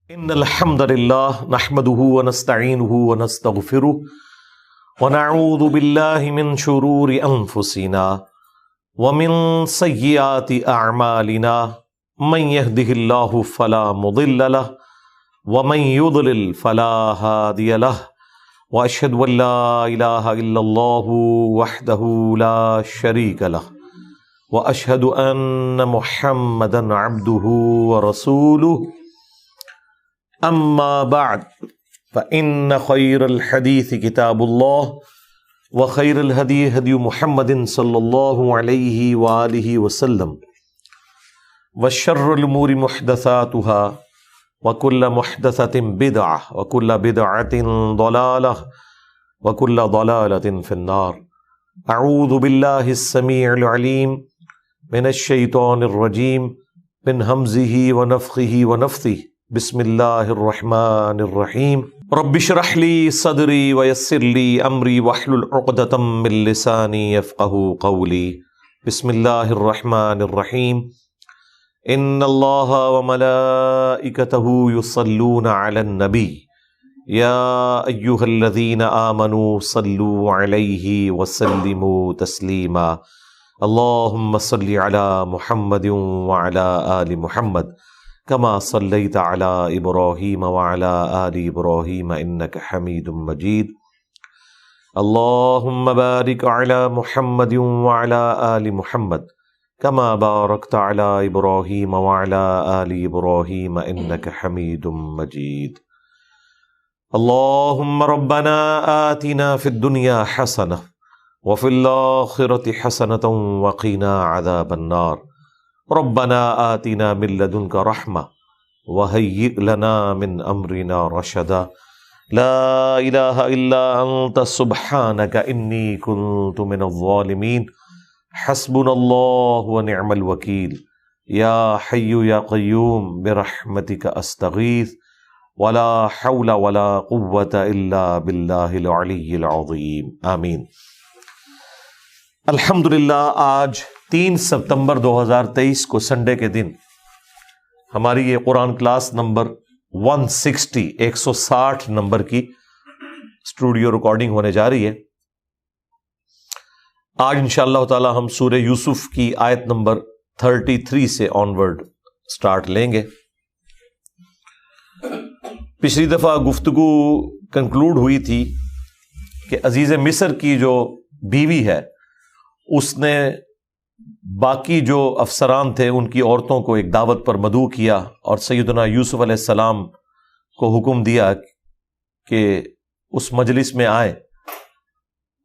إن الحمد لله نحمده ونستعينه ونستغفره ونعوذ بالله من شرور أنفسنا ومن سيئات أعمالنا من يهده الله فلا مضل له ومن يضلل فلا هادي له وأشهد أن لا إله إلا الله وحده لا شريك له وأشهد أن محمدا عبده ورسوله اما بعد فإن خير الحديث كتاب الله وخير الهدي هدي محمد صلى الله عليه وآله وسلم وشر الأمور محدثاتها وكل محدثة بدعة وكل بدعة ضلالة وكل ضلالة في النار. أعوذ بالله السميع العليم من الشيطان الرجيم من همزه ونفخه ونفثه. بسم اللہ الرحمن الرحیم. رب اشرح لی صدری ویسر لی امری واحلل عقدۃ من لسانی یفقہوا قولی. بسم اللہ الرحمن الرحیم. ان اللہ وملائکتہ یصلون علی النبی یا ایہا الذین آمنوا صلوا علیہ وسلموا تسلیما. اللہم صل علی محمد وعلی آل محمد كما صليت على إبراهيم وعلى آل إبراهيم إنك حميد مجيد. اللهم بارك على محمد وعلى آل محمد كما باركت على إبراهيم وعلى آل إبراهيم إنك حميد مجيد. اللهم ربنا آتنا في الدنيا حسنة وفي الآخرة حسنة وقنا عذاب النار. ربنا آتنا من لدنك رحمة وهيئ لنا من أمرنا رشدا. لا إله إلا أنت سبحانك إني كنت من الظالمين. حسبنا الله ونعم الوكيل. يا حي يا قيوم برحمتك أستغيث ولا حول ولا قوة إلا بالله العلي العظيم. آمين. الحمدللہ آج 3 ستمبر 2023 کو سنڈے کے دن ہماری یہ قرآن کلاس نمبر 160 نمبر کی اسٹوڈیو ریکارڈنگ ہونے جا رہی ہے. آج انشاءاللہ تعالی ہم سورہ یوسف کی آیت نمبر 33 سے آنورڈ سٹارٹ لیں گے. پچھلی دفعہ گفتگو کنکلوڈ ہوئی تھی کہ عزیز مصر کی جو بیوی ہے اس نے باقی جو افسران تھے ان کی عورتوں کو ایک دعوت پر مدعو کیا اور سیدنا یوسف علیہ السلام کو حکم دیا کہ اس مجلس میں آئیں،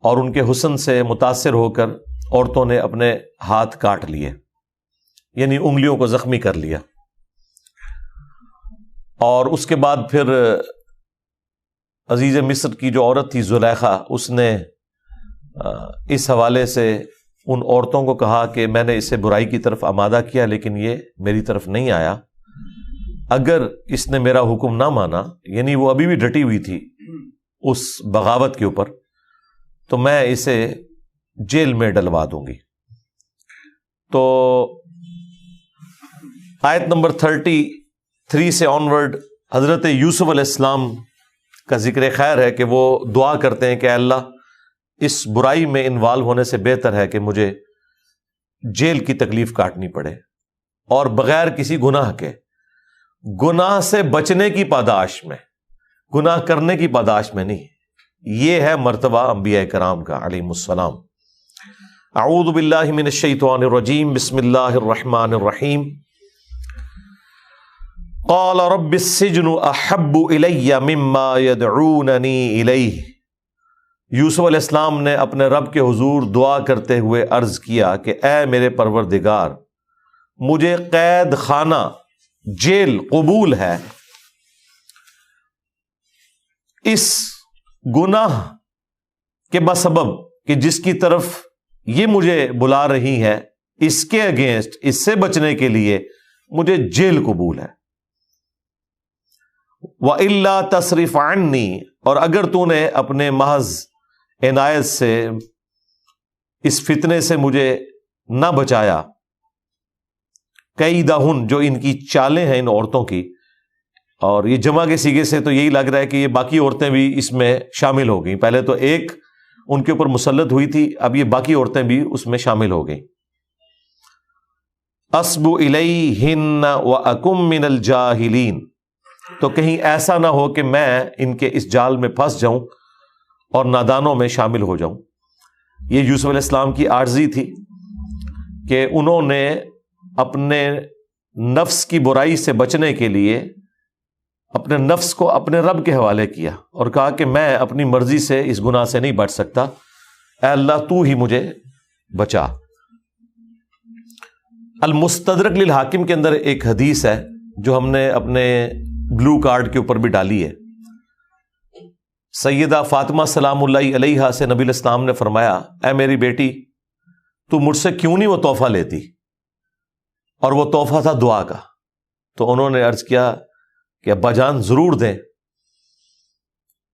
اور ان کے حسن سے متاثر ہو کر عورتوں نے اپنے ہاتھ کاٹ لیے، یعنی انگلیوں کو زخمی کر لیا. اور اس کے بعد پھر عزیز مصر کی جو عورت تھی زلیخا، اس نے اس حوالے سے ان عورتوں کو کہا کہ میں نے اسے برائی کی طرف آمادہ کیا لیکن یہ میری طرف نہیں آیا. اگر اس نے میرا حکم نہ مانا، یعنی وہ ابھی بھی ڈٹی ہوئی تھی اس بغاوت کے اوپر، تو میں اسے جیل میں ڈلوا دوں گی. تو آیت نمبر 33 سے آنورڈ حضرت یوسف علیہ السلام کا ذکر خیر ہے کہ وہ دعا کرتے ہیں کہ اے اللہ، اس برائی میں انوالو ہونے سے بہتر ہے کہ مجھے جیل کی تکلیف کاٹنی پڑے، اور بغیر کسی گناہ کے، گناہ سے بچنے کی پاداش میں، گناہ کرنے کی پاداش میں نہیں. یہ ہے مرتبہ انبیاء کرام کا علیہم السلام. اعوذ باللہ من الشیطان الرجیم. بسم اللہ الرحمن الرحیم. قال رب السجن احب الی مما یدعوننی الیہ. یوسف علیہ السلام نے اپنے رب کے حضور دعا کرتے ہوئے عرض کیا کہ اے میرے پروردگار، مجھے قید خانہ جیل قبول ہے اس گناہ کے بسبب کہ جس کی طرف یہ مجھے بلا رہی ہے، اس کے اگینسٹ، اس سے بچنے کے لیے مجھے جیل قبول ہے. وَإِلَّا تَصْرِفْ عَنِّي، اور اگر تو نے اپنے محض عنایت سے اس فتنے سے مجھے نہ بچایا، کیدہن، جو ان کی چالیں ہیں ان عورتوں کی، اور یہ جمع کے سیغے سے تو یہی لگ رہا ہے کہ یہ باقی عورتیں بھی اس میں شامل ہو گئیں. پہلے تو ایک ان کے اوپر مسلط ہوئی تھی، اب یہ باقی عورتیں بھی اس میں شامل ہو گئیں. اصبو الیہن واکم من الجاہلین، تو کہیں ایسا نہ ہو کہ میں ان کے اس جال میں پھنس جاؤں اور نادانوں میں شامل ہو جاؤں. یہ یوسف علیہ السلام کی عاجزی تھی کہ انہوں نے اپنے نفس کی برائی سے بچنے کے لیے اپنے نفس کو اپنے رب کے حوالے کیا اور کہا کہ میں اپنی مرضی سے اس گناہ سے نہیں بچ سکتا، اے اللہ تو ہی مجھے بچا. المستدرک للحاکم کے اندر ایک حدیث ہے جو ہم نے اپنے بلو کارڈ کے اوپر بھی ڈالی ہے. سیدہ فاطمہ سلام اللہ علیہا سے نبی الاسلام نے فرمایا، اے میری بیٹی تو مجھ سے کیوں نہیں وہ تحفہ لیتی؟ اور وہ تحفہ تھا دعا کا. تو انہوں نے عرض کیا کہ ابا جان ضرور دیں.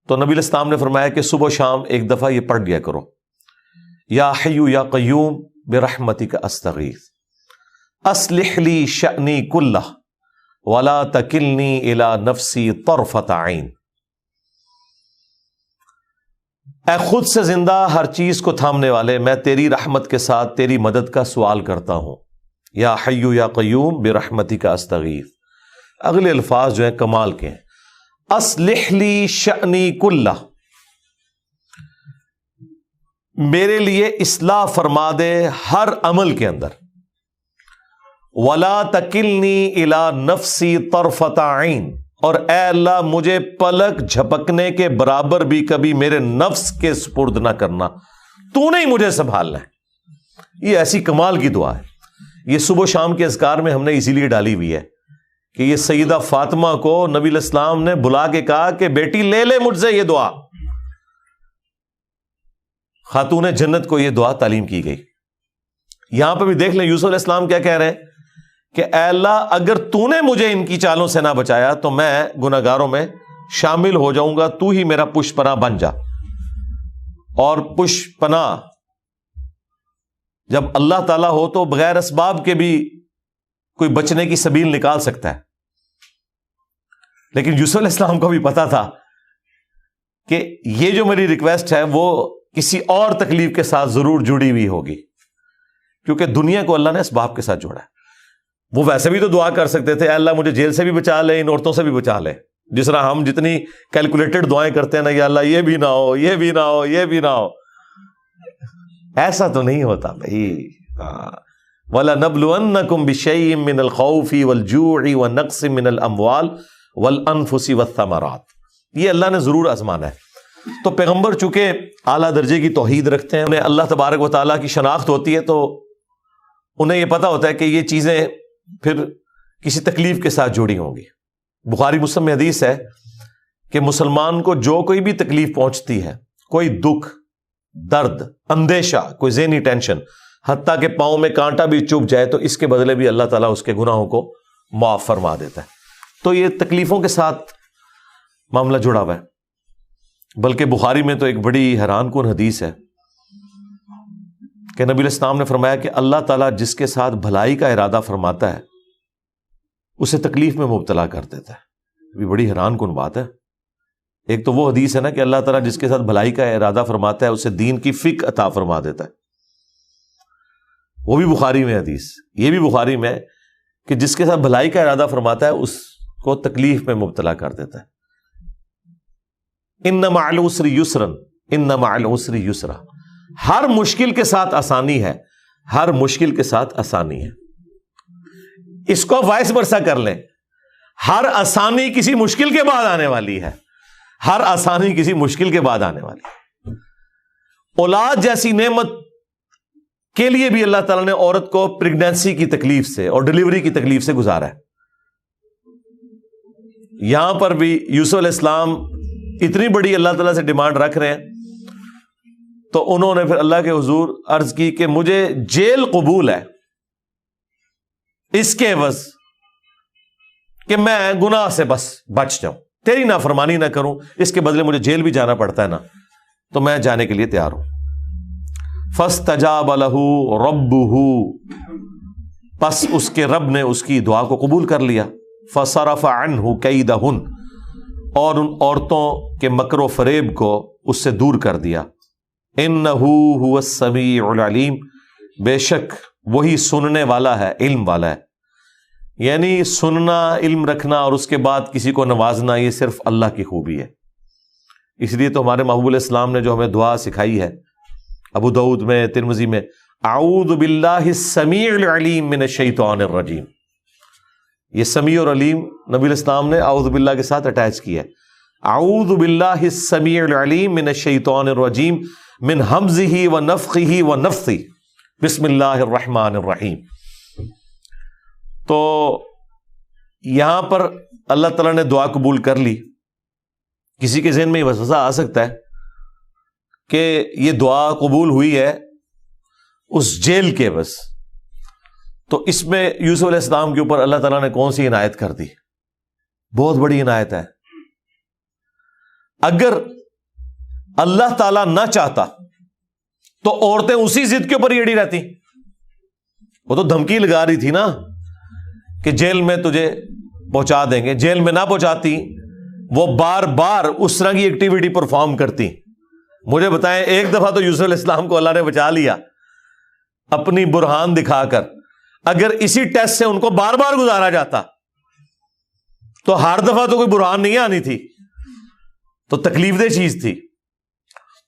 تو نبی الاسلام نے فرمایا کہ صبح و شام ایک دفعہ یہ پڑھ لیا کرو، یا حی یا قیوم برحمتک استغیث اصلح لی شأنی کلہ ولا تکلنی الی نفسی طرفۃ عین. اے خود سے زندہ ہر چیز کو تھامنے والے، میں تیری رحمت کے ساتھ تیری مدد کا سوال کرتا ہوں. یا حی یا قیوم برحمتک استغیث. اگلے الفاظ جو ہیں کمال کے ہیں. اصلح لی شأنی کلہ، میرے لیے اصلاح فرما دے ہر عمل کے اندر. ولا تکلنی الی نفسی طرفۃ عین، اور اے اللہ مجھے پلک جھپکنے کے برابر بھی کبھی میرے نفس کے سپرد نہ کرنا، تو نہیں مجھے سنبھالنا ہے. یہ ایسی کمال کی دعا ہے. یہ صبح و شام کے اذکار میں ہم نے اسی لیے ڈالی ہوئی ہے کہ یہ سیدہ فاطمہ کو نبی علیہ السلام نے بلا کے کہا کہ بیٹی لے لے مجھ سے یہ دعا. خاتون جنت کو یہ دعا تعلیم کی گئی. یہاں پہ بھی دیکھ لیں یوسف علیہ السلام کیا کہہ رہے ہیں کہ اے اللہ اگر تو نے مجھے ان کی چالوں سے نہ بچایا تو میں گناہگاروں میں شامل ہو جاؤں گا، تو ہی میرا پشت پناہ بن جا. اور پشت پناہ جب اللہ تعالیٰ ہو تو بغیر اسباب کے بھی کوئی بچنے کی سبیل نکال سکتا ہے. لیکن یوسف علیہ السلام کو بھی پتا تھا کہ یہ جو میری ریکویسٹ ہے وہ کسی اور تکلیف کے ساتھ ضرور جڑی ہوئی ہوگی، کیونکہ دنیا کو اللہ نے اسباب کے ساتھ جوڑا ہے. وہ ویسے بھی تو دعا کر سکتے تھے، اے اللہ مجھے جیل سے بھی بچا لے، ان عورتوں سے بھی بچا لے. جس طرح ہم جتنی کیلکولیٹڈ دعائیں کرتے ہیں نا، یا اللہ یہ بھی نہ ہو، یہ بھی نہ ہو، یہ بھی نہ ہو. ایسا تو نہیں ہوتا بھائی. وَلَنَبْلُوَنَّكُمْ بِشَيْءٍ مِّنَ الْخَوْفِ وَالْجُوعِ وَنَقْصٍ مِّنَ الْأَمْوَالِ وَالْأَنفُسِ وَالثَّمَرَاتِ. یہ اللہ نے ضرور آزمانا ہے. تو پیغمبر چونکہ اعلیٰ درجے کی توحید رکھتے ہیں، انہیں اللہ تبارک و تعالیٰ کی شناخت ہوتی ہے، تو انہیں یہ پتا ہوتا ہے کہ یہ چیزیں پھر کسی تکلیف کے ساتھ جڑی ہوں گی. بخاری مسلم میں حدیث ہے کہ مسلمان کو جو کوئی بھی تکلیف پہنچتی ہے، کوئی دکھ، درد، اندیشہ، کوئی ذہنی ٹینشن، حتیٰ کہ پاؤں میں کانٹا بھی چبھ جائے تو اس کے بدلے بھی اللہ تعالیٰ اس کے گناہوں کو معاف فرما دیتا ہے. تو یہ تکلیفوں کے ساتھ معاملہ جڑا ہوا ہے. بلکہ بخاری میں تو ایک بڑی حیران کن حدیث ہے کہ نبی علیہ السلام نے فرمایا کہ اللہ تعالیٰ جس کے ساتھ بھلائی کا ارادہ فرماتا ہے اسے تکلیف میں مبتلا کر دیتا ہے. یہ بڑی حیران کن بات ہے. ایک تو وہ حدیث ہے نا کہ اللہ تعالیٰ جس کے ساتھ بھلائی کا ارادہ فرماتا ہے اسے دین کی فقہ عطا فرما دیتا ہے. وہ بھی بخاری میں حدیث. یہ بھی بخاری میں کہ جس کے ساتھ بھلائی کا ارادہ فرماتا ہے اس کو تکلیف میں مبتلا کر دیتا ہے. ان مع العسر یسرا، ان مع العسر یسرا. ہر مشکل کے ساتھ آسانی ہے، ہر مشکل کے ساتھ آسانی ہے. اس کو وائس ورثہ کر لیں، ہر آسانی کسی مشکل کے بعد آنے والی ہے، ہر آسانی کسی مشکل کے بعد آنے والی ہے. اولاد جیسی نعمت کے لیے بھی اللہ تعالیٰ نے عورت کو پریگنینسی کی تکلیف سے اور ڈلیوری کی تکلیف سے گزارا ہے. یہاں پر بھی یوسف علیہ السلام اتنی بڑی اللہ تعالیٰ سے ڈیمانڈ رکھ رہے ہیں تو انہوں نے پھر اللہ کے حضور عرض کی کہ مجھے جیل قبول ہے اس کے عوض کہ میں گناہ سے بس بچ جاؤں، تیری نافرمانی نہ کروں، اس کے بدلے مجھے جیل بھی جانا پڑتا ہے نا تو میں جانے کے لیے تیار ہوں. فَاسْتَجَابَ لَهُ رَبُّهُ، پس اس کے رب نے اس کی دعا کو قبول کر لیا. فصرف عنہ کیدہن، اور ان عورتوں کے مکر و فریب کو اس سے دور کر دیا. انہ هو السمیع العلیم، بے شک وہی سننے والا ہے، علم والا ہے. یعنی سننا، علم رکھنا اور اس کے بعد کسی کو نوازنا، یہ صرف اللہ کی خوبی ہے. اس لیے تو ہمارے محبوب علیہ السلام نے جو ہمیں دعا سکھائی ہے ابو داؤد میں، ترمذی میں، اعوذ باللہ السمیع العلیم من الشیطان الرجیم. یہ سمیع اور علیم نبی علیہ السلام نے اعوذ باللہ کے ساتھ اٹیچ کیا ہے. اعوذ باللہ السمیع العلیم من الشیطان الرجیم من ہمزہ ونفخہ ونفثہ بسم اللہ الرحمن الرحیم. تو یہاں پر اللہ تعالیٰ نے دعا قبول کر لی. کسی کے ذہن میں یہ وسوسہ آ سکتا ہے کہ یہ دعا قبول ہوئی ہے اس جیل کے بس، تو اس میں یوسف علیہ السلام کے اوپر اللہ تعالیٰ نے کون سی عنایت کر دی؟ بہت بڑی عنایت ہے. اگر اللہ تعالیٰ نہ چاہتا تو عورتیں اسی ضد کے اوپر ہی اڑی رہتی. وہ تو دھمکی لگا رہی تھی نا کہ جیل میں تجھے پہنچا دیں گے. جیل میں نہ پہنچاتی، وہ بار بار اس طرح کی ایکٹیویٹی پرفارم کرتی. مجھے بتائیں، ایک دفعہ تو یوسف علیہ السلام کو اللہ نے بچا لیا اپنی برہان دکھا کر. اگر اسی ٹیسٹ سے ان کو بار بار گزارا جاتا تو ہر دفعہ تو کوئی برہان نہیں آنی تھی، تو تکلیف دہ چیز تھی.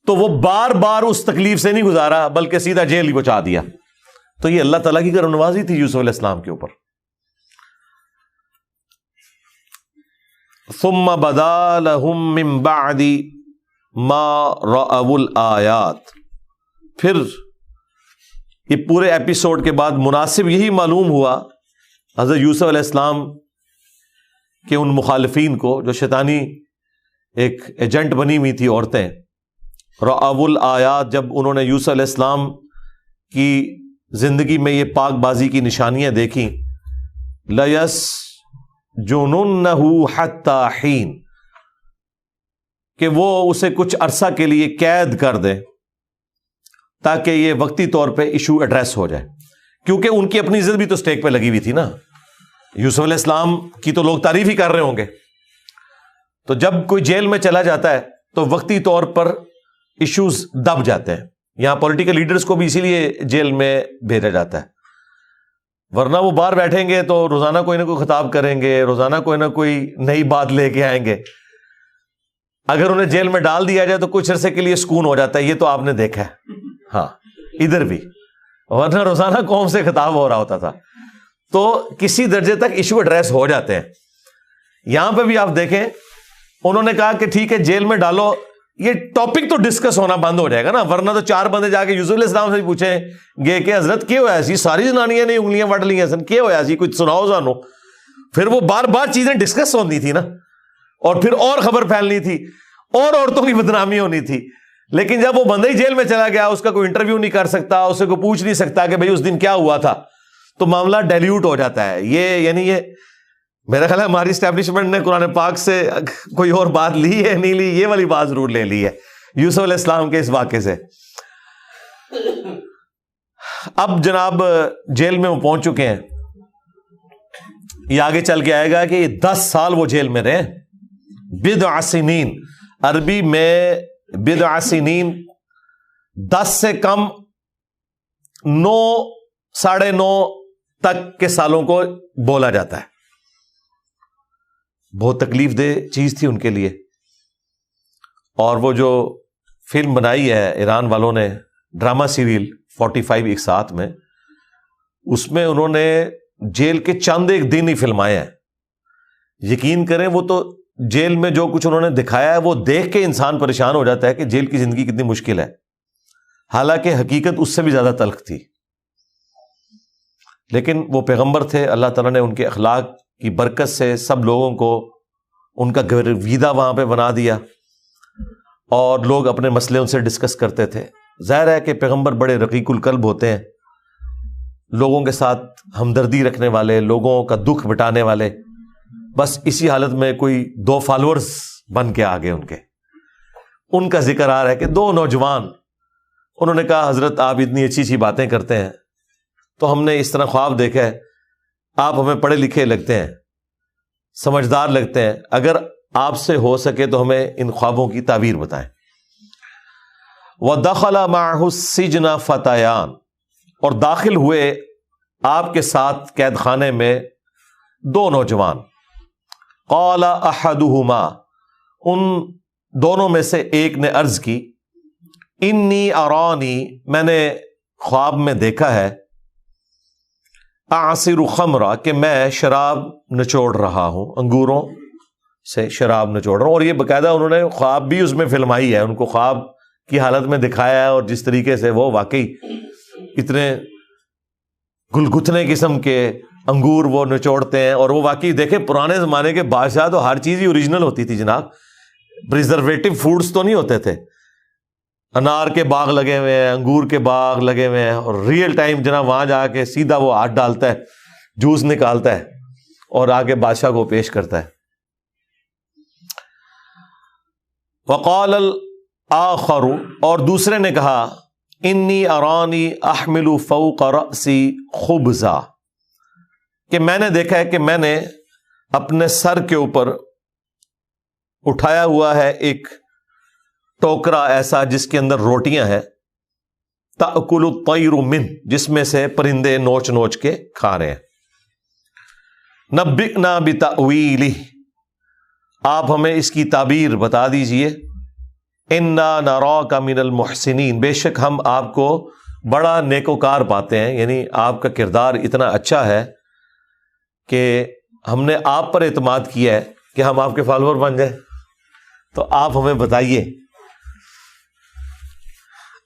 تو وہ بار بار اس تکلیف سے نہیں گزارا بلکہ سیدھا جیل ہی پہنچا دیا. تو یہ اللہ تعالیٰ کی کرم نوازی تھی یوسف علیہ السلام کے اوپر. ثم بدا لهم من بعد ما رأوا الآیات. پھر یہ پورے ایپیسوڈ کے بعد مناسب یہی معلوم ہوا حضرت یوسف علیہ السلام کے ان مخالفین کو جو شیطانی ایک ایجنٹ بنی ہوئی تھی عورتیں. رأوا الآیات، جب انہوں نے یوسف علیہ السلام کی زندگی میں یہ پاک بازی کی نشانیاں دیکھیں، لَيَسْجُنُنَّهُ حَتَّى حِينٍ، کہ وہ اسے کچھ عرصہ کے لیے قید کر دیں تاکہ یہ وقتی طور پہ ایشو ایڈریس ہو جائے. کیونکہ ان کی اپنی عزت بھی تو سٹیک پہ لگی ہوئی تھی نا. یوسف علیہ السلام کی تو لوگ تعریف ہی کر رہے ہوں گے. تو جب کوئی جیل میں چلا جاتا ہے تو وقتی طور پر ایشوز دب جاتے ہیں. یہاں پولیٹیکل لیڈرز کو بھی اسی لیے جیل میں بھیجا جاتا ہے، ورنہ وہ باہر بیٹھیں گے تو روزانہ کوئی نہ کوئی خطاب کریں گے، روزانہ کوئی نہ کوئی نئی بات لے کے آئیں گے. اگر انہیں جیل میں ڈال دیا جائے تو کچھ عرصے کے لیے سکون ہو جاتا ہے. یہ تو آپ نے دیکھا ہے، ہاں ادھر بھی، ورنہ روزانہ قوم سے خطاب ہو رہا ہوتا تھا. تو کسی درجے تک ایشو ایڈریس ہو جاتے ہیں. یہاں پہ بھی آپ دیکھیں، انہوں نے کہا کہ ٹھیک ہے جیل میں ڈالو، یہ ٹاپک تو ڈسکس ہونا بند ہو جائے گا نا. ورنہ تو چار بندے جا کے یوسف علیہ السلام سے پوچھیں گے کہ حضرت کیا ہوا سی، ساری زنانیاں نے انگلیاں وڈ لی ہیں، کیا ہوا سی، کچھ سناؤ سانو. پھر وہ بار بار چیزیں ڈسکس ہوتی تھی نا، اور پھر اور خبر پھیلنی تھی اور عورتوں کی بدنامی ہونی تھی. لیکن جب وہ بندہ ہی جیل میں چلا گیا، اس کا کوئی انٹرویو نہیں کر سکتا، اسے کوئی پوچھ نہیں سکتا کہ بھئی اس دن کیا ہوا تھا، تو معاملہ ڈیلیوٹ ہو جاتا ہے. یہ میرا خیال ہے ہماری اسٹیبلشمنٹ نے قرآن پاک سے کوئی اور بات لی ہے نہیں لی، یہ والی بات ضرور لے لی ہے یوسف علیہ السلام کے اس واقعے سے. اب جناب جیل میں وہ پہنچ چکے ہیں. یہ آگے چل کے آئے گا کہ یہ 10 سال وہ جیل میں رہے. بضع سنین، عربی میں بضع سنین 10 سے کم 9 ساڑھے 9 تک کے سالوں کو بولا جاتا ہے. بہت تکلیف دہ چیز تھی ان کے لیے. اور وہ جو فلم بنائی ہے ایران والوں نے، ڈرامہ سیریل 45 اقساط میں، اس میں انہوں نے جیل کے چند ایک دن ہی فلمائے ہیں. یقین کریں وہ تو جیل میں جو کچھ انہوں نے دکھایا ہے وہ دیکھ کے انسان پریشان ہو جاتا ہے کہ جیل کی زندگی کتنی مشکل ہے. حالانکہ حقیقت اس سے بھی زیادہ تلخ تھی. لیکن وہ پیغمبر تھے، اللہ تعالیٰ نے ان کے اخلاق کی برکت سے سب لوگوں کو ان کا گرویدہ وہاں پہ بنا دیا، اور لوگ اپنے مسئلے ان سے ڈسکس کرتے تھے. ظاہر ہے کہ پیغمبر بڑے رقیق القلب ہوتے ہیں، لوگوں کے ساتھ ہمدردی رکھنے والے، لوگوں کا دکھ مٹانے والے. بس اسی حالت میں کوئی 2 فالوورز بن کے آ گئے ان کا ذکر آ رہا ہے کہ 2 نوجوان، انہوں نے کہا حضرت آپ اتنی اچھی اچھی باتیں کرتے ہیں تو ہم نے اس طرح خواب دیکھا ہے، آپ ہمیں پڑھے لکھے لگتے ہیں، سمجھدار لگتے ہیں، اگر آپ سے ہو سکے تو ہمیں ان خوابوں کی تعبیر بتائیں۔ وَدَخَلَ مَعَهُ السِّجْنَ فَتَيَانِ، اور داخل ہوئے آپ کے ساتھ قید خانے میں دو نوجوان۔ قال احدهما، ان دونوں میں سے ایک نے عرض کی، انی ارانی، میں نے خواب میں دیکھا ہے، اعصر خمرہ، کہ میں شراب نچوڑ رہا ہوں، انگوروں سے شراب نچوڑ رہا ہوں۔ اور یہ باقاعدہ انہوں نے خواب بھی اس میں فلمائی ہے، ان کو خواب کی حالت میں دکھایا ہے، اور جس طریقے سے وہ واقعی اتنے گلگتھنے قسم کے انگور وہ نچوڑتے ہیں، اور وہ واقعی دیکھیں پرانے زمانے کے بادشاہ تو ہر چیز ہی اوریجنل ہوتی تھی جناب، پریزرویٹو فوڈز تو نہیں ہوتے تھے۔ انار کے باغ لگے ہوئے ہیں، انگور کے باغ لگے ہوئے ہیں، اور ریئل ٹائم جناب وہاں جا کے سیدھا وہ ہاتھ ڈالتا ہے، جوس نکالتا ہے اور آگے بادشاہ کو پیش کرتا ہے۔ وقال الآخر، اور دوسرے نے کہا، انی ارانی احمل فوق رأسی خبزا، کہ میں نے دیکھا ہے کہ میں نے اپنے سر کے اوپر اٹھایا ہوا ہے ایک ٹوکرا ایسا جس کے اندر روٹیاں ہیں، تأکل الطیر منہ، جس میں سے پرندے نوچ نوچ کے کھا رہے ہیں۔ نبئنا بتأویلہ، آپ ہمیں اس کی تعبیر بتا دیجئے۔ انا نراک من المحسنین، بے شک ہم آپ کو بڑا نیکوکار پاتے ہیں، یعنی آپ کا کردار اتنا اچھا ہے کہ ہم نے آپ پر اعتماد کیا ہے کہ ہم آپ کے فالوور بن جائیں، تو آپ ہمیں بتائیے۔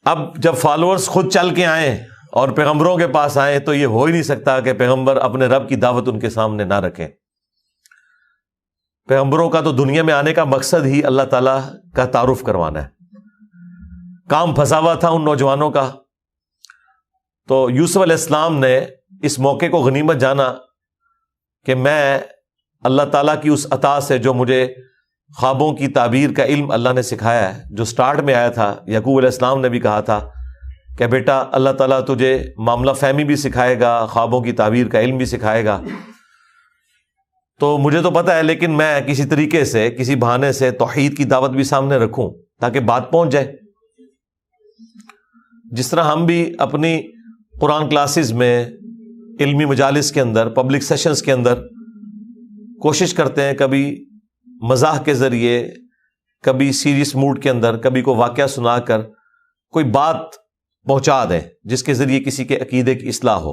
اب جب فالوورز خود چل کے آئیں اور پیغمبروں کے پاس آئیں تو یہ ہو ہی نہیں سکتا کہ پیغمبر اپنے رب کی دعوت ان کے سامنے نہ رکھیں۔ پیغمبروں کا تو دنیا میں آنے کا مقصد ہی اللہ تعالیٰ کا تعارف کروانا ہے۔ کام پھنسا ہوا تھا ان نوجوانوں کا، تو یوسف علیہ السلام نے اس موقع کو غنیمت جانا کہ میں اللہ تعالیٰ کی اس عطا سے، جو مجھے خوابوں کی تعبیر کا علم اللہ نے سکھایا ہے، جو سٹارٹ میں آیا تھا، یعقوب علیہ السلام نے بھی کہا تھا کہ بیٹا اللہ تعالیٰ تجھے معاملہ فہمی بھی سکھائے گا، خوابوں کی تعبیر کا علم بھی سکھائے گا، تو مجھے تو پتہ ہے، لیکن میں کسی طریقے سے، کسی بہانے سے توحید کی دعوت بھی سامنے رکھوں تاکہ بات پہنچ جائے۔ جس طرح ہم بھی اپنی قرآن کلاسز میں، علمی مجالس کے اندر، پبلک سیشنز کے اندر کوشش کرتے ہیں، کبھی مزاح کے ذریعے، کبھی سیریس موڈ کے اندر، کبھی کوئی واقعہ سنا کر کوئی بات پہنچا دیں جس کے ذریعے کسی کے عقیدے کی اصلاح ہو،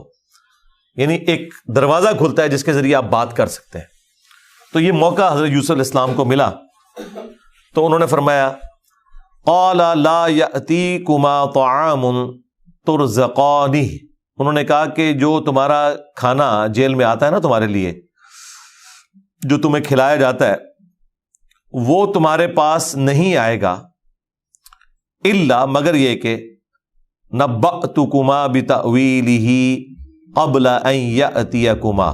یعنی ایک دروازہ کھلتا ہے جس کے ذریعے آپ بات کر سکتے ہیں۔ تو یہ موقع حضرت یوسف علیہ السلام کو ملا، تو انہوں نے فرمایا، قال لا یأتیکما طعام ترزقانہ، انہوں نے کہا کہ جو تمہارا کھانا جیل میں آتا ہے نا تمہارے لیے، جو تمہیں کھلایا جاتا ہے، وہ تمہارے پاس نہیں آئے گا، الا، مگر یہ کہ نبأتکما بتأویلہ قبل ان یأتیکما،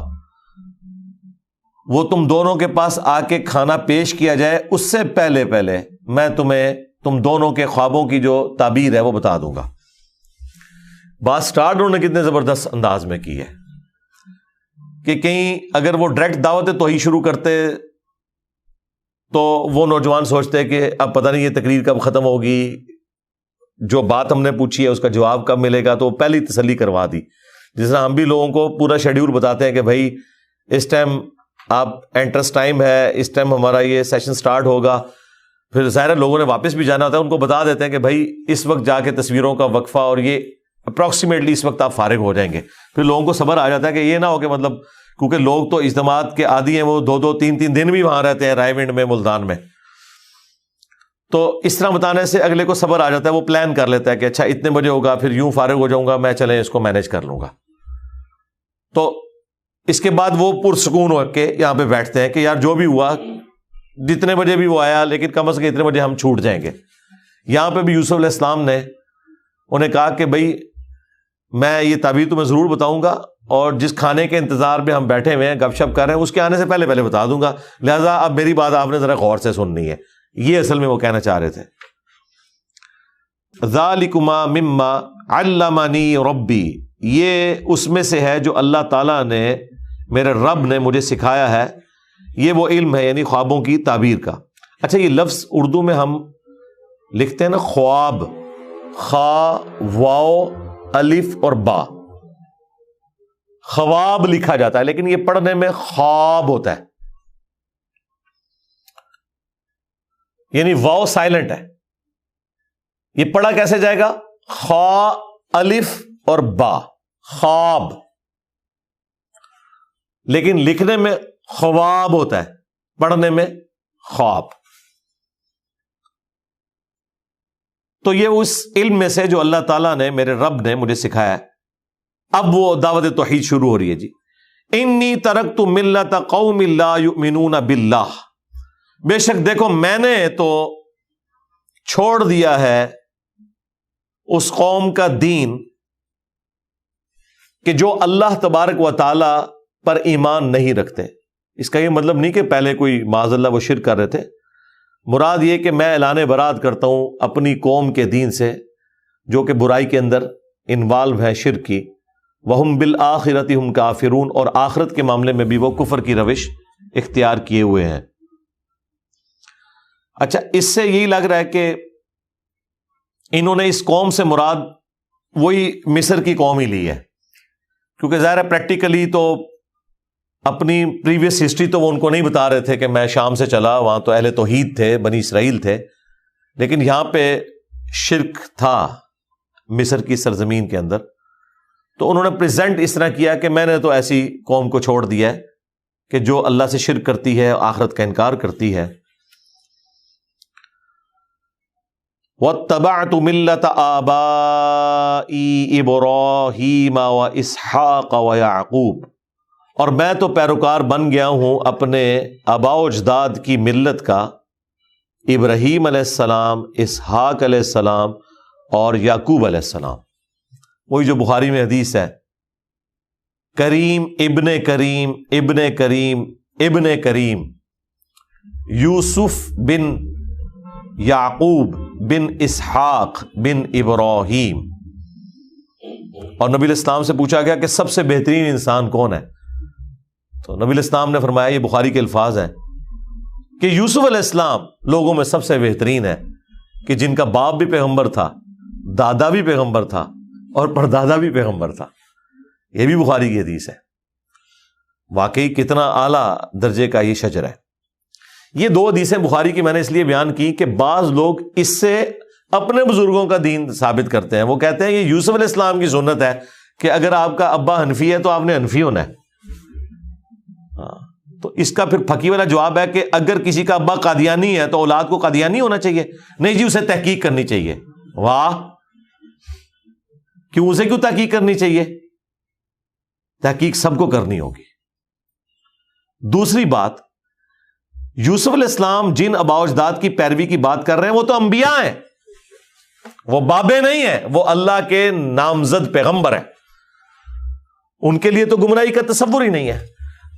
وہ تم دونوں کے پاس آ کے کھانا پیش کیا جائے اس سے پہلے میں تمہیں تم دونوں کے خوابوں کی جو تعبیر ہے وہ بتا دوں گا۔ بات سٹارٹ انہوں نے کتنے زبردست انداز میں کی ہے کہ کہیں اگر وہ ڈائریکٹ دعوت توحید شروع کرتے تو وہ نوجوان سوچتے کہ اب پتہ نہیں یہ تقریر کب ختم ہوگی، جو بات ہم نے پوچھی ہے اس کا جواب کب ملے گا، تو پہلی تسلی کروا دی۔ جس طرح ہم بھی لوگوں کو پورا شیڈیول بتاتے ہیں کہ بھائی اس ٹائم آپ انٹرس ٹائم ہے، اس ٹائم ہمارا یہ سیشن سٹارٹ ہوگا، پھر ظاہر لوگوں نے واپس بھی جانا ہوتا ہے، ان کو بتا دیتے ہیں کہ بھائی اس وقت جا کے تصویروں کا وقفہ، اور یہ اپروکسیمیٹلی اس وقت آپ فارغ ہو جائیں گے۔ پھر لوگوں کو صبر آ جاتا ہے کہ یہ نہ ہو کہ مطلب، کیونکہ لوگ تو اجتماعات کے عادی ہیں، وہ 2-2 3-3 دن بھی وہاں رہتے ہیں، رائے ونڈ میں، ملتان میں، تو اس طرح بتانے سے اگلے کو صبر آ جاتا ہے، وہ پلان کر لیتا ہے کہ اچھا اتنے بجے ہوگا، پھر یوں فارغ ہو جاؤں گا میں، چلیں اس کو مینیج کر لوں گا۔ تو اس کے بعد وہ پرسکون ہو کے یہاں پہ بیٹھتے ہیں کہ یار جو بھی ہوا، جتنے بجے بھی وہ آیا، لیکن کم از کم اتنے بجے ہم چھوٹ جائیں گے۔ یہاں پہ بھی یوسف علیہ السلام نے انہیں کہا کہ بھائی میں یہ تعبیر تمہیں ضرور بتاؤں گا، اور جس کھانے کے انتظار میں ہم بیٹھے ہوئے ہیں، گپ شپ کر رہے ہیں، اس کے آنے سے پہلے بتا دوں گا، لہذا اب میری بات آپ نے ذرا غور سے سننی ہے۔ یہ اصل میں وہ کہنا چاہ رہے تھے۔ ذالکما مما علمنی ربی، یہ اس میں سے ہے جو اللہ تعالیٰ نے، میرے رب نے مجھے سکھایا ہے، یہ وہ علم ہے یعنی خوابوں کی تعبیر کا. اچھا یہ لفظ اردو میں ہم لکھتے ہیں نا خواب، خا واو الف اور با، خواب لکھا جاتا ہے لیکن یہ پڑھنے میں خواب ہوتا ہے، یعنی واو سائلنٹ ہے. یہ پڑھا کیسے جائے گا؟ خا الف اور با، خواب، لیکن لکھنے میں خواب ہوتا ہے، پڑھنے میں خواب. تو یہ اس علم میں سے جو اللہ تعالیٰ نے، میرے رب نے مجھے سکھایا ہے. اب وہ دعوت توحید شروع ہو رہی ہے. جی انی ترکت ملت قوم لا یؤمنون باللہ، بے شک دیکھو میں نے تو چھوڑ دیا ہے اس قوم کا دین کہ جو اللہ تبارک و تعالی پر ایمان نہیں رکھتے. اس کا یہ مطلب نہیں کہ پہلے کوئی معاذ اللہ وہ شرک کر رہے تھے، مراد یہ کہ میں اعلان برات کرتا ہوں اپنی قوم کے دین سے جو کہ برائی کے اندر انوالو ہے، شرک کی. وَهُمْ بِالْآخِرَةِ هُمْ کافرون، اور آخرت کے معاملے میں بھی وہ کفر کی روش اختیار کیے ہوئے ہیں. اچھا اس سے یہی لگ رہا ہے کہ انہوں نے اس قوم سے مراد وہی مصر کی قوم ہی لی ہے، کیونکہ ظاہر ہے پریکٹیکلی تو اپنی پریویس ہسٹری تو وہ ان کو نہیں بتا رہے تھے کہ میں شام سے چلا، وہاں تو اہل توحید تھے، بنی اسرائیل تھے، لیکن یہاں پہ شرک تھا مصر کی سرزمین کے اندر. تو انہوں نے پریزنٹ اس طرح کیا کہ میں نے تو ایسی قوم کو چھوڑ دیا ہے کہ جو اللہ سے شرک کرتی ہے، آخرت کا انکار کرتی ہے. وَاتَّبَعْتُ مِلَّةَ آبَائِي إِبْرَاهِيمَ وَإِسْحَاقَ وَيَعْقُوبَ، اور میں تو پیروکار بن گیا ہوں اپنے آباء و اجداد کی ملت کا، ابراہیم علیہ السلام، اسحاق علیہ السلام اور یعقوب علیہ السلام. وہی جو بخاری میں حدیث ہے، کریم ابن کریم ابن کریم ابن کریم، یوسف بن یعقوب بن اسحاق بن ابراہیم. اور نبی الاسلام سے پوچھا گیا کہ سب سے بہترین انسان کون ہے؟ تو نبی الاسلام نے فرمایا، یہ بخاری کے الفاظ ہیں کہ یوسف علیہ السلام لوگوں میں سب سے بہترین ہے، کہ جن کا باپ بھی پیغمبر تھا، دادا بھی پیغمبر تھا اور پردادا بھی پیغمبر تھا. یہ بھی بخاری کی حدیث ہے. واقعی کتنا اعلیٰ درجے کا یہ شجر ہے. یہ دو حدیثیں بخاری کی میں نے اس لیے بیان کی کہ بعض لوگ اس سے اپنے بزرگوں کا دین ثابت کرتے ہیں. وہ کہتے ہیں یہ یوسف علیہ السلام کی سنت ہے کہ اگر آپ کا ابا حنفی ہے تو آپ نے حنفی ہونا ہے. تو اس کا پھر پھکی والا جواب ہے کہ اگر کسی کا ابا قادیانی ہے تو اولاد کو قادیانی ہونا چاہیے؟ نہیں جی، اسے تحقیق کرنی چاہیے. واہ، کیوں؟ اسے کیوں تحقیق کرنی چاہیے؟ تحقیق سب کو کرنی ہوگی. دوسری بات، یوسف علیہ السلام جن آباء و اجداد کی پیروی کی بات کر رہے ہیں وہ تو انبیاء ہیں، وہ بابے نہیں ہیں، وہ اللہ کے نامزد پیغمبر ہیں. ان کے لیے تو گمراہی کا تصور ہی نہیں ہے.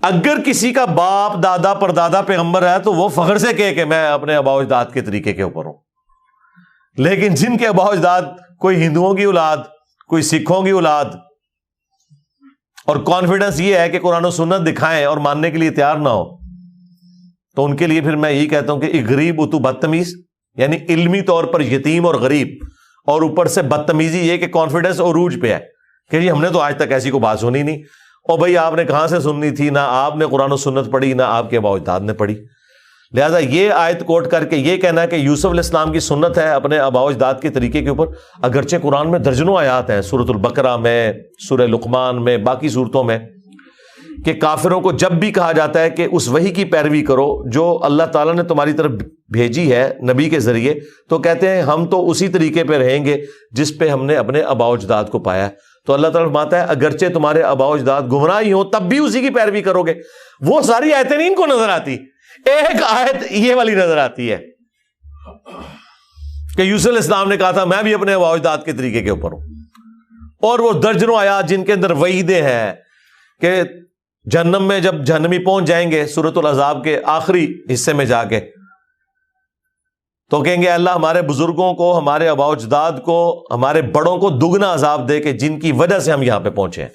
اگر کسی کا باپ دادا پردادا پیغمبر ہے تو وہ فخر سے کہے کہ میں اپنے آباء و اجداد کے طریقے کے اوپر ہوں. لیکن جن کے آباء و اجداد کوئی ہندوؤں کی اولاد، کوئی سکھوں کی اولاد، اور کانفیڈنس یہ ہے کہ قرآن و سنت دکھائیں اور ماننے کے لیے تیار نہ ہو، تو ان کے لیے پھر میں یہی کہتا ہوں کہ ایک غریب اتو بدتمیز، یعنی علمی طور پر یتیم اور غریب، اور اوپر سے بدتمیزی یہ کہ کانفیڈنس عروج پہ ہے کہ جی ہم نے تو آج تک ایسی کوئی بات سنی نہیں. اور بھائی آپ نے کہاں سے سننی تھی؟ نہ آپ نے قرآن و سنت پڑھی، نہ آپ کے آباء و اجداد نے پڑھی. لہٰذا یہ آیت کوٹ کر کے یہ کہنا کہ یوسف علیہ السلام کی سنت ہے اپنے آباء و اجداد کے طریقے کے اوپر، اگرچہ قرآن میں درجنوں آیات ہیں، سورۃ البقرہ میں، سورہ لقمان میں، باقی صورتوں میں، کہ کافروں کو جب بھی کہا جاتا ہے کہ اس وحی کی پیروی کرو جو اللہ تعالیٰ نے تمہاری طرف بھیجی ہے نبی کے ذریعے، تو کہتے ہیں ہم تو اسی طریقے پہ رہیں گے جس پہ ہم نے اپنے آباء و اجداد کو پایا. تو اللہ تعالیٰ فرماتا ہے اگرچہ تمہارے آباء و اجداد گمراہی ہوں تب بھی اسی کی پیروی کرو گے. وہ ساری آیتیں نہیں ان کو نظر آتی، ایک آیت یہ والی نظر آتی ہے کہ یوسف علیہ السلام نے کہا تھا میں بھی اپنے آباء و اجداد کے طریقے کے اوپر ہوں. اور وہ درجنوں آیات جن کے اندر وعیدیں ہیں کہ جہنم میں جب جہنمی پہنچ جائیں گے سورۃ العذاب کے آخری حصے میں جا کے، تو کہیں گے اللہ ہمارے بزرگوں کو، ہمارے آباء و اجداد کو، ہمارے بڑوں کو دگنا عذاب دے کہ جن کی وجہ سے ہم یہاں پہ پہنچے ہیں.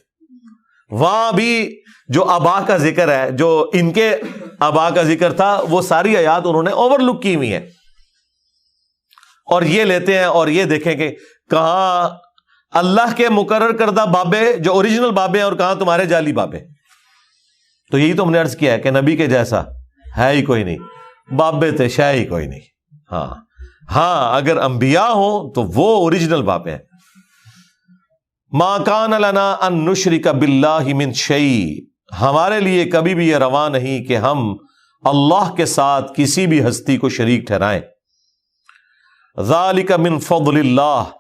وہاں بھی جو آبا کا ذکر ہے، جو ان کے آبا کا ذکر تھا، وہ ساری آیات انہوں نے اوور لک کی ہوئی ہیں، اور یہ لیتے ہیں اور یہ دیکھیں کہ کہاں اللہ کے مقرر کردہ بابے جو اوریجنل بابے ہیں اور کہاں تمہارے جعلی بابے۔ تو یہی تو ہم نے عرض کیا ہے کہ نبی کے جیسا ہے ہی کوئی نہیں، بابے تھے شے ہی کوئی نہیں۔ ہاں اگر انبیاء ہوں تو وہ اوریجنل بابے ہیں۔ ما کان لنا ان نشرک باللہ من شیء، ہمارے لیے کبھی بھی یہ روا نہیں کہ ہم اللہ کے ساتھ کسی بھی ہستی کو شریک ٹھہرائیں۔ ذالک من فضل اللہ،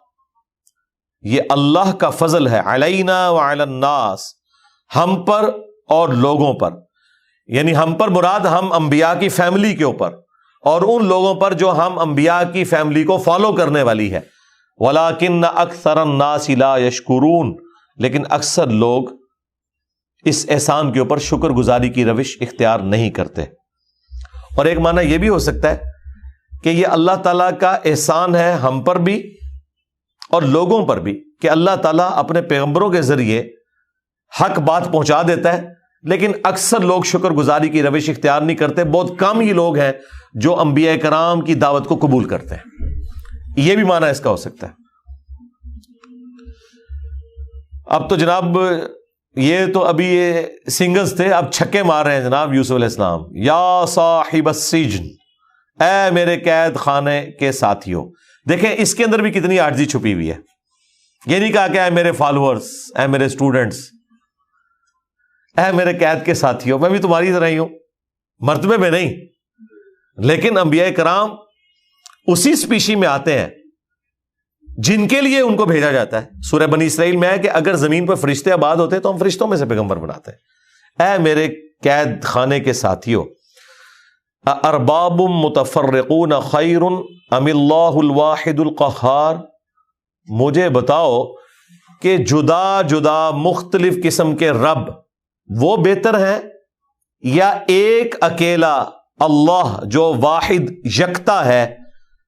یہ اللہ کا فضل ہے، علینا وعلی الناس، ہم پر اور لوگوں پر، یعنی ہم پر مراد ہم انبیاء کی فیملی کے اوپر، اور ان لوگوں پر جو ہم انبیاء کی فیملی کو فالو کرنے والی ہے۔ وَلَٰكِنَّ أَكْثَرَ النَّاسِ لَا يَشْكُرُونَ، لیکن اکثر لوگ اس احسان کے اوپر شکر گزاری کی روش اختیار نہیں کرتے۔ اور ایک معنی یہ بھی ہو سکتا ہے کہ یہ اللہ تعالیٰ کا احسان ہے ہم پر بھی اور لوگوں پر بھی، کہ اللہ تعالیٰ اپنے پیغمبروں کے ذریعے حق بات پہنچا دیتا ہے، لیکن اکثر لوگ شکر گزاری کی روش اختیار نہیں کرتے۔ بہت کم ہی لوگ ہیں جو انبیاء کرام کی دعوت کو قبول کرتے ہیں۔ یہ بھی معنی اس کا ہو سکتا ہے۔ اب تو جناب یہ تو ابھی یہ سنگلز تھے، اب چھکے مار رہے ہیں جناب یوسف علیہ السلام، یا صاحب السجن، اے میرے قید خانے کے ساتھیوں۔ دیکھیں اس کے اندر بھی کتنی عاجزی چھپی ہوئی ہے۔ یہ نہیں کہا کہ اے میرے فالوورز، اے میرے اسٹوڈنٹس، اے میرے قید کے ساتھیوں، میں بھی تمہاری طرح ہی ہوں، مرتبے میں نہیں، لیکن انبیاء کرام اسی سپیشی میں آتے ہیں جن کے لیے ان کو بھیجا جاتا ہے۔ سورہ بنی اسرائیل میں ہے کہ اگر زمین پر فرشتے آباد ہوتے تو ہم فرشتوں میں سے پیغمبر بناتے ہیں۔ اے میرے قید خانے کے ساتھیوں، ارباب متفرقون خیر ام اللہ الواحد القہار، مجھے بتاؤ کہ جدا جدا مختلف قسم کے رب وہ بہتر ہیں یا ایک اکیلا اللہ جو واحد یکتا ہے،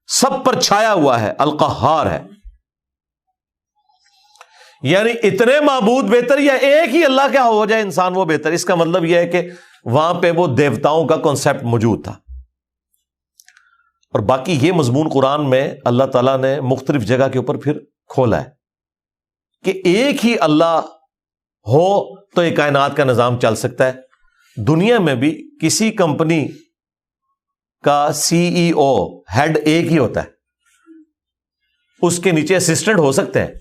سب پر چھایا ہوا ہے، القہار ہے؟ یعنی اتنے معبود بہتر یا ایک ہی اللہ کیا ہو جائے انسان وہ بہتر؟ اس کا مطلب یہ ہے کہ وہاں پہ وہ دیوتاؤں کا کنسیپٹ موجود تھا۔ اور باقی یہ مضمون قرآن میں اللہ تعالیٰ نے مختلف جگہ کے اوپر پھر کھولا ہے کہ ایک ہی اللہ ہو تو یہ کائنات کا نظام چل سکتا ہے۔ دنیا میں بھی کسی کمپنی کا سی ای او ہیڈ ایک ہی ہوتا ہے، اس کے نیچے اسسٹنٹ ہو سکتے ہیں،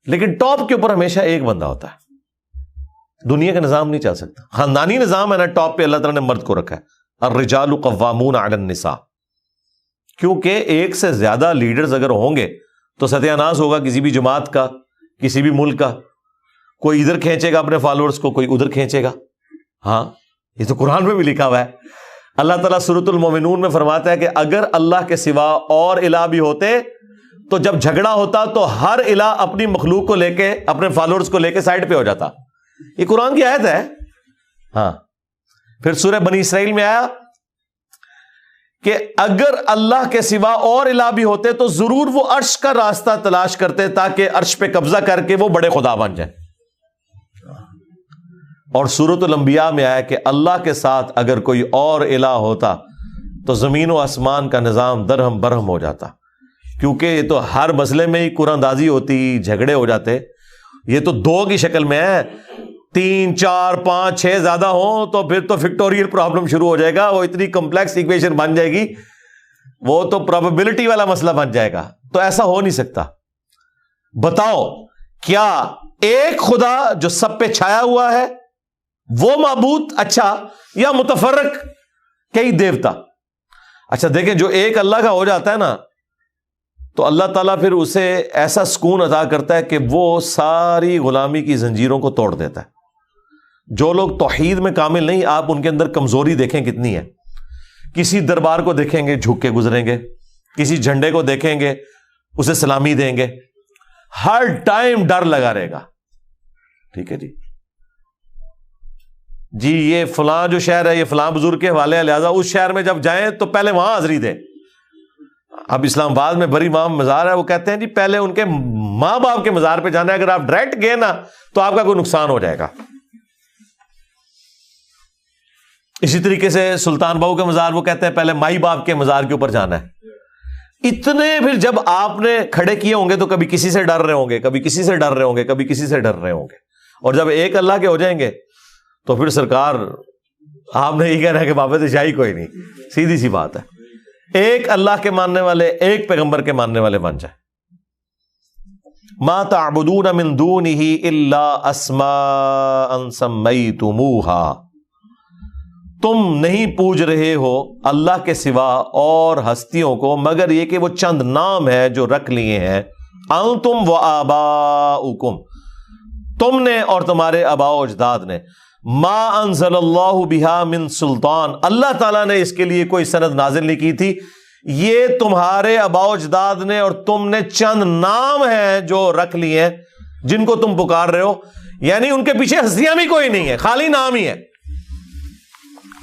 لیکن ٹاپ کے اوپر ہمیشہ ایک بندہ ہوتا ہے۔ دنیا کا نظام نہیں چل سکتا، خاندانی نظام ہے نا، ٹاپ پہ اللہ تعالیٰ نے مرد کو رکھا ہے، الرجال قوامون علی النساء، کیونکہ ایک سے زیادہ لیڈرز اگر ہوں گے تو ستیہ ناز ہوگا کسی بھی جماعت کا، کسی بھی ملک کا۔ کوئی ادھر کھینچے گا اپنے فالوورز کو، کوئی ادھر کھینچے گا۔ ہاں یہ تو قرآن میں بھی لکھا ہوا ہے۔ اللہ تعالیٰ سورۃ المومنون میں فرماتا ہے کہ اگر اللہ کے سوا اور الہ بھی ہوتے تو جب جھگڑا ہوتا تو ہر الہ اپنی مخلوق کو لے کے، اپنے فالوورز کو لے کے سائڈ پہ ہو جاتا۔ یہ قرآن کی آیت ہے۔ ہاں پھر سورہ بنی اسرائیل میں آیا کہ اگر اللہ کے سوا اور الہ بھی ہوتے تو ضرور وہ عرش کا راستہ تلاش کرتے تاکہ عرش پہ قبضہ کر کے وہ بڑے خدا بن جائیں۔ اور سورۃ الانبیاء میں آیا کہ اللہ کے ساتھ اگر کوئی اور الہ ہوتا تو زمین و آسمان کا نظام درہم برہم ہو جاتا، کیونکہ یہ تو ہر مسئلے میں ہی قرآن اندازی ہوتی، جھگڑے ہو جاتے۔ یہ تو دو کی شکل میں ہے، 3 4 5 6 زیادہ ہوں تو پھر تو فیکٹوریل پرابلم شروع ہو جائے گا، وہ اتنی کمپلیکس ایکویشن بن جائے گی، وہ تو پروبیبلٹی والا مسئلہ بن جائے گا۔ تو ایسا ہو نہیں سکتا۔ بتاؤ کیا ایک خدا جو سب پہ چھایا ہوا ہے وہ معبود اچھا، یا متفرق کئی دیوتا؟ اچھا دیکھیں، جو ایک اللہ کا ہو جاتا ہے نا تو اللہ تعالیٰ پھر اسے ایسا سکون عطا کرتا ہے کہ وہ ساری غلامی کی زنجیروں کو توڑ دیتا ہے۔ جو لوگ توحید میں کامل نہیں، آپ ان کے اندر کمزوری دیکھیں کتنی ہے۔ کسی دربار کو دیکھیں گے جھک کے گزریں گے، کسی جھنڈے کو دیکھیں گے اسے سلامی دیں گے، ہر ٹائم ڈر لگا رہے گا۔ ٹھیک ہے جی یہ فلاں جو شہر ہے یہ فلاں بزرگ کے حوالے ہے، لہٰذا اس شہر میں جب جائیں تو پہلے وہاں حاضری دیں۔ اب اسلام آباد میں بری امام مزار ہے، وہ کہتے ہیں جی پہلے ان کے ماں باپ کے مزار پہ جانا ہے، اگر آپ ڈائریکٹ گئے نا تو آپ کا کوئی نقصان ہو جائے گا۔ اسی طریقے سے سلطان بہو کا مزار، وہ کہتے ہیں پہلے مائی باپ کے مزار کے اوپر جانا ہے. اتنے پھر جب آپ نے کھڑے کیے ہوں گے تو کبھی کسی سے ڈر رہے ہوں گے، کبھی کسی سے ڈر رہے ہوں گے، کبھی کسی سے ڈر رہے ہوں گے. اور جب ایک اللہ کے ہو جائیں گے تو پھر سرکار آپ نے یہ کہنا ہے کہ بابا تو شاہی کوئی نہیں. سیدھی سی بات ہے، ایک اللہ کے ماننے والے، ایک پیغمبر کے ماننے والے بن جائیں. ما تعبدون من دونه الا اسماء سمیتموها، تم نہیں پوج رہے ہو اللہ کے سوا اور ہستیوں کو مگر یہ کہ وہ چند نام ہے جو رکھ لیے ہیں. انتم و آباؤکم، تم نے اور تمہارے آباء و اجداد نے. ما انزل اللہ بہا من سلطان، اللہ تعالیٰ نے اس کے لیے کوئی سند نازل نہیں کی تھی. یہ تمہارے آباء و اجداد نے اور تم نے چند نام ہیں جو رکھ لیے ہیں جن کو تم پکار رہے ہو. یعنی ان کے پیچھے ہستیاں بھی کوئی نہیں ہے، خالی نام ہی ہے.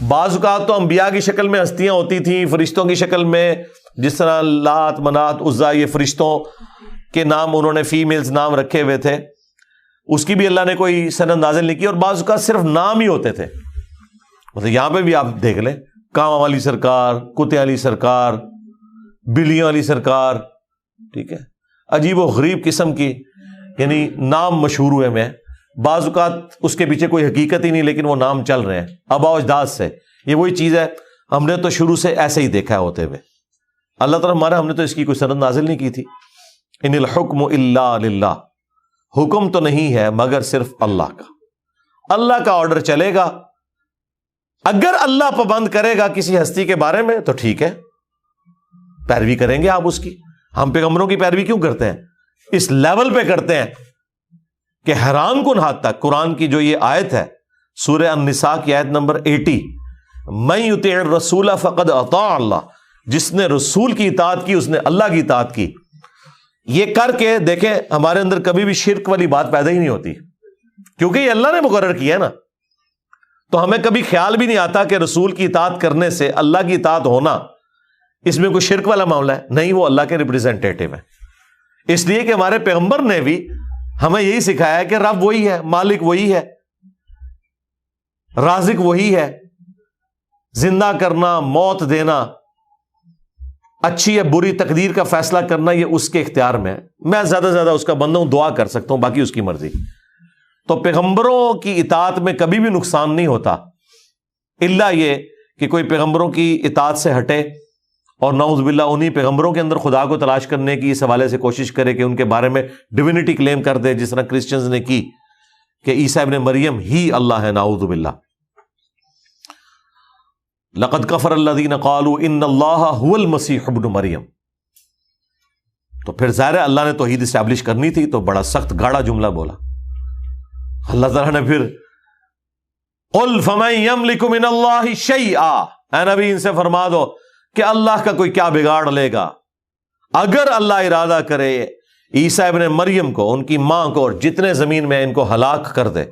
بعض اوقات تو انبیاء کی شکل میں ہستیاں ہوتی تھیں، فرشتوں کی شکل میں، جس طرح لات، منات، عزا، یہ فرشتوں کے نام انہوں نے فیمیلز نام رکھے ہوئے تھے. اس کی بھی اللہ نے کوئی سند نازل نہیں کی. اور بعض اوقات صرف نام ہی ہوتے تھے. مطلب یہاں پہ بھی آپ دیکھ لیں، کاواں والی سرکار، کتے والی سرکار، بلیوں والی سرکار، ٹھیک ہے، عجیب و غریب قسم کی یعنی نام مشہور ہوئے میں. بعض اوقات اس کے پیچھے کوئی حقیقت ہی نہیں لیکن وہ نام چل رہے ہیں آباء و اجداد سے. یہ وہی چیز ہے، ہم نے تو شروع سے ایسے ہی دیکھا ہے ہوتے ہوئے. اللہ تعالیٰ ہمارا، ہم نے تو اس کی کوئی سند نازل نہیں کی تھی. ان الحکم الا للہ، حکم تو نہیں ہے مگر صرف اللہ کا. اللہ کا آرڈر چلے گا. اگر اللہ پابند کرے گا کسی ہستی کے بارے میں تو ٹھیک ہے، پیروی کریں گے آپ اس کی. ہم پیغمبروں کی پیروی کیوں کرتے ہیں؟ اس لیول پہ کرتے ہیں کہ حیران کن حد تک قرآن کی جو یہ آیت ہے، سورہ النساء کی آیت نمبر 80، من یطع الرسول فقد اطاع اللہ، جس نے رسول کی اطاعت کی اس نے اللہ کی اطاعت کی. یہ کر کے دیکھیں ہمارے اندر کبھی بھی شرک والی بات پیدا ہی نہیں ہوتی، کیونکہ یہ اللہ نے مقرر کیا ہے نا. تو ہمیں کبھی خیال بھی نہیں آتا کہ رسول کی اطاعت کرنے سے اللہ کی اطاعت ہونا، اس میں کوئی شرک والا معاملہ ہے. نہیں، وہ اللہ کے ریپریزنٹیٹو ہے. اس لیے کہ ہمارے پیغمبر نے بھی ہمیں یہی سکھایا ہے کہ رب وہی ہے، مالک وہی ہے، رازق وہی ہے، زندہ کرنا، موت دینا، اچھی یا بری تقدیر کا فیصلہ کرنا یہ اس کے اختیار میں ہے. میں زیادہ سے زیادہ اس کا بندہ ہوں، دعا کر سکتا ہوں، باقی اس کی مرضی. تو پیغمبروں کی اطاعت میں کبھی بھی نقصان نہیں ہوتا، الا یہ کہ کوئی پیغمبروں کی اطاعت سے ہٹے اور نعوذ باللہ انہی پیغمبروں کے اندر خدا کو تلاش کرنے کی اس حوالے سے کوشش کرے کہ ان کے بارے میں ڈیوینٹی کلیم کر دے، جس طرح کرسچنز نے کی کہ عیسیٰ ابن مریم ہی اللہ ہے. نعوذ باللہ. لقد کفر الذین قالوا ان اللہ هو المسیح ابن مریم. تو پھر ظاہر ہے اللہ نے توحید اسٹیبلش کرنی تھی تو بڑا سخت گاڑا جملہ بولا. اللہ تعالیٰ نے پھر قل فمن یملک من اللہ شیئا، اے نبی ان سے فرما دو کہ اللہ کا کوئی کیا بگاڑ لے گا. اگر اللہ ارادہ کرے عیسیٰ ابن مریم کو، ان کی ماں کو اور جتنے زمین میں ان کو ہلاک کر دے،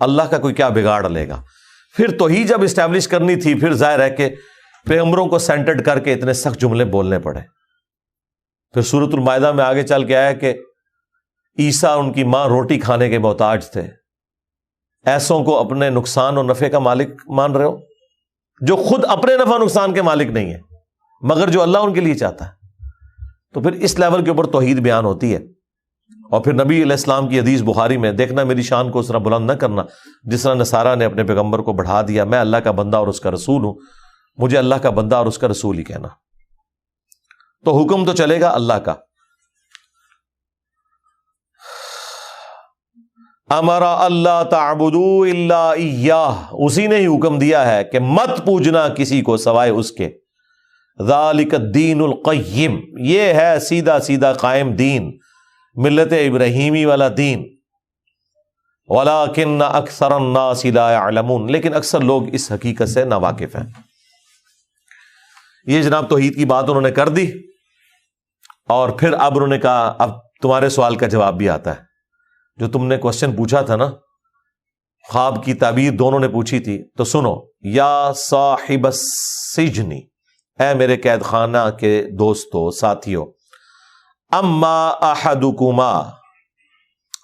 اللہ کا کوئی کیا بگاڑ لے گا. پھر توحید جب اسٹیبلش کرنی تھی پھر ظاہر ہے کہ پیغمبروں کو سینٹرڈ کر کے اتنے سخت جملے بولنے پڑے. پھر سورۃ المائدہ میں آگے چل کے آیا کہ عیسیٰ ان کی ماں روٹی کھانے کے محتاج تھے. ایسوں کو اپنے نقصان اور نفع کا مالک مان رہے ہو جو خود اپنے نفع نقصان کے مالک نہیں ہے مگر جو اللہ ان کے لیے چاہتا ہے. تو پھر اس لیول کے اوپر توحید بیان ہوتی ہے. اور پھر نبی علیہ السلام کی حدیث بخاری میں، دیکھنا میری شان کو اس طرح بلند نہ کرنا جس طرح نصارہ نے اپنے پیغمبر کو بڑھا دیا. میں اللہ کا بندہ اور اس کا رسول ہوں، مجھے اللہ کا بندہ اور اس کا رسول ہی کہنا. تو حکم تو چلے گا اللہ کا. امر اللہ تعبدوا الا ایاہ، اسی نے ہی حکم دیا ہے کہ مت پوجنا کسی کو سوائے اس کے. ذالک الدین القیم، یہ ہے سیدھا سیدھا قائم دین، ملت ابراہیمی والا دین. ولکن اکثر الناس لا يعلمون، لیکن اکثر لوگ اس حقیقت سے ناواقف ہیں. یہ جناب توحید کی بات انہوں نے کر دی. اور پھر اب انہوں نے کہا اب تمہارے سوال کا جواب بھی آتا ہے. جو تم نے کوشچن پوچھا تھا نا، خواب کی تعبیر دونوں نے پوچھی تھی، تو سنو. یا صاحب السجن، اے میرے قید خانہ کے دوستو، ساتھیو. اما احدکما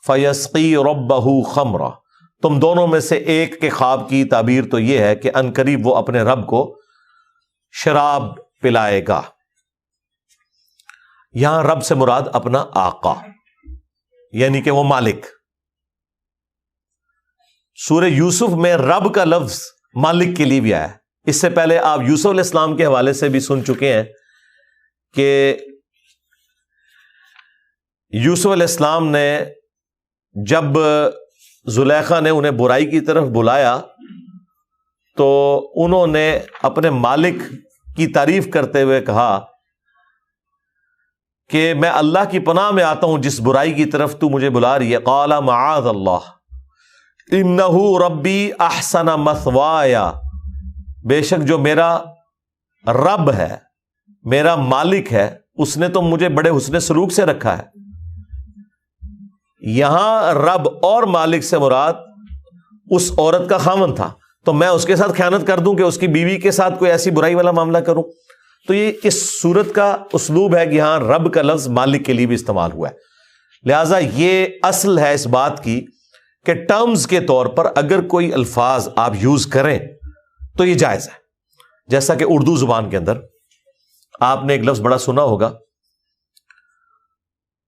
فیسقی ربہ خمرہ، تم دونوں میں سے ایک کے خواب کی تعبیر تو یہ ہے کہ عنقریب وہ اپنے رب کو شراب پلائے گا. یہاں رب سے مراد اپنا آقا یعنی کہ وہ مالک. سورہ یوسف میں رب کا لفظ مالک کے لیے بھی آیا ہے. اس سے پہلے آپ یوسف علیہ السلام کے حوالے سے بھی سن چکے ہیں کہ یوسف علیہ السلام نے جب زلیخا نے انہیں برائی کی طرف بلایا تو انہوں نے اپنے مالک کی تعریف کرتے ہوئے کہا کہ میں اللہ کی پناہ میں آتا ہوں جس برائی کی طرف تو مجھے بلا رہی ہے. قال معاذ اللہ انہ ربی احسن مثوایا، بے شک جو میرا رب ہے، میرا مالک ہے، اس نے تو مجھے بڑے حسن سلوک سے رکھا ہے. یہاں رب اور مالک سے مراد اس عورت کا خاوند تھا، تو میں اس کے ساتھ خیانت کر دوں کہ اس کی بیوی کے ساتھ کوئی ایسی برائی والا معاملہ کروں. تو یہ اس صورت کا اسلوب ہے کہ یہاں رب کا لفظ مالک کے لیے بھی استعمال ہوا ہے. لہذا یہ اصل ہے اس بات کی کہ ٹرمز کے طور پر اگر کوئی الفاظ آپ یوز کریں تو یہ جائز ہے. جیسا کہ اردو زبان کے اندر آپ نے ایک لفظ بڑا سنا ہوگا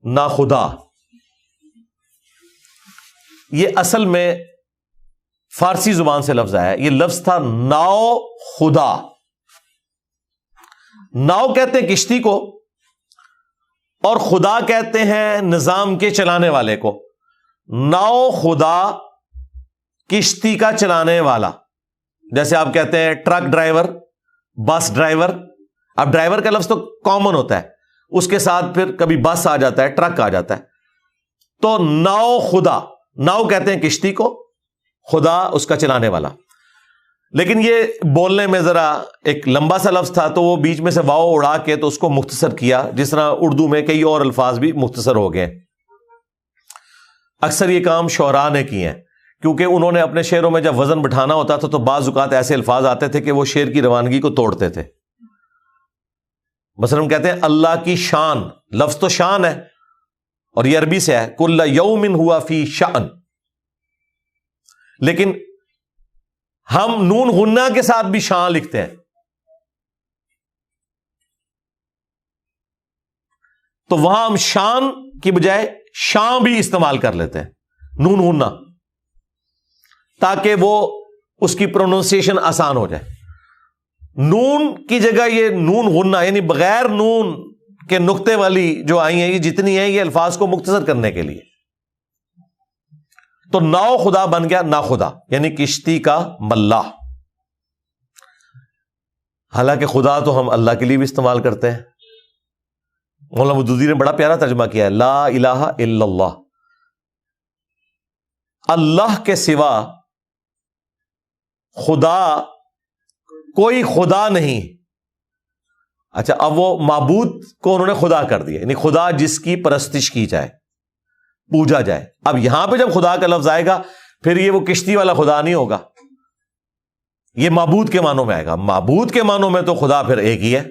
ناخدا. یہ اصل میں فارسی زبان سے لفظ آیا ہے. یہ لفظ تھا ناؤ خدا. ناؤ کہتے ہیں کشتی کو اور خدا کہتے ہیں نظام کے چلانے والے کو. ناؤ خدا کشتی کا چلانے والا. جیسے آپ کہتے ہیں ٹرک ڈرائیور، بس ڈرائیور. اب ڈرائیور کا لفظ تو کامن ہوتا ہے، اس کے ساتھ پھر کبھی بس آ جاتا ہے، ٹرک آ جاتا ہے. تو ناؤ خدا، ناؤ کہتے ہیں کشتی کو، خدا اس کا چلانے والا. لیکن یہ بولنے میں ذرا ایک لمبا سا لفظ تھا تو وہ بیچ میں سے واؤ اڑا کے تو اس کو مختصر کیا، جس طرح اردو میں کئی اور الفاظ بھی مختصر ہو گئے. اکثر یہ کام شعراء نے کیے ہیں کیونکہ انہوں نے اپنے شعروں میں جب وزن بٹھانا ہوتا تھا تو بعض اوقات ایسے الفاظ آتے تھے کہ وہ شعر کی روانگی کو توڑتے تھے. مثلا ہم کہتے ہیں اللہ کی شان، لفظ تو شان ہے اور یہ عربی سے ہے کل یوم ہوا فی شأن، لیکن ہم نون غنہ کے ساتھ بھی شان لکھتے ہیں. تو وہاں ہم شان کی بجائے شاں بھی استعمال کر لیتے ہیں نون غنہ، تاکہ وہ اس کی پروننسیشن آسان ہو جائے. نون کی جگہ یہ نون غنہ یعنی بغیر نون کے نقطے والی جو آئی ہیں یہ جتنی ہیں یہ الفاظ کو مختصر کرنے کے لیے. تو ناؤ خدا بن گیا نا خدا یعنی کشتی کا ملاح. حالانکہ خدا تو ہم اللہ کے لیے بھی استعمال کرتے ہیں. مولانا مودودی نے بڑا پیارا ترجمہ کیا ہے لا الہ الا اللہ، اللہ کے سوا خدا کوئی خدا نہیں. اچھا اب وہ معبود کو انہوں نے خدا کر دیا یعنی خدا جس کی پرستش کی جائے، پوجا جائے. اب یہاں پہ جب خدا کا لفظ آئے گا پھر یہ وہ کشتی والا خدا نہیں ہوگا، یہ معبود کے معنوں میں آئے گا. معبود کے معنوں میں تو خدا پھر ایک ہی ہے،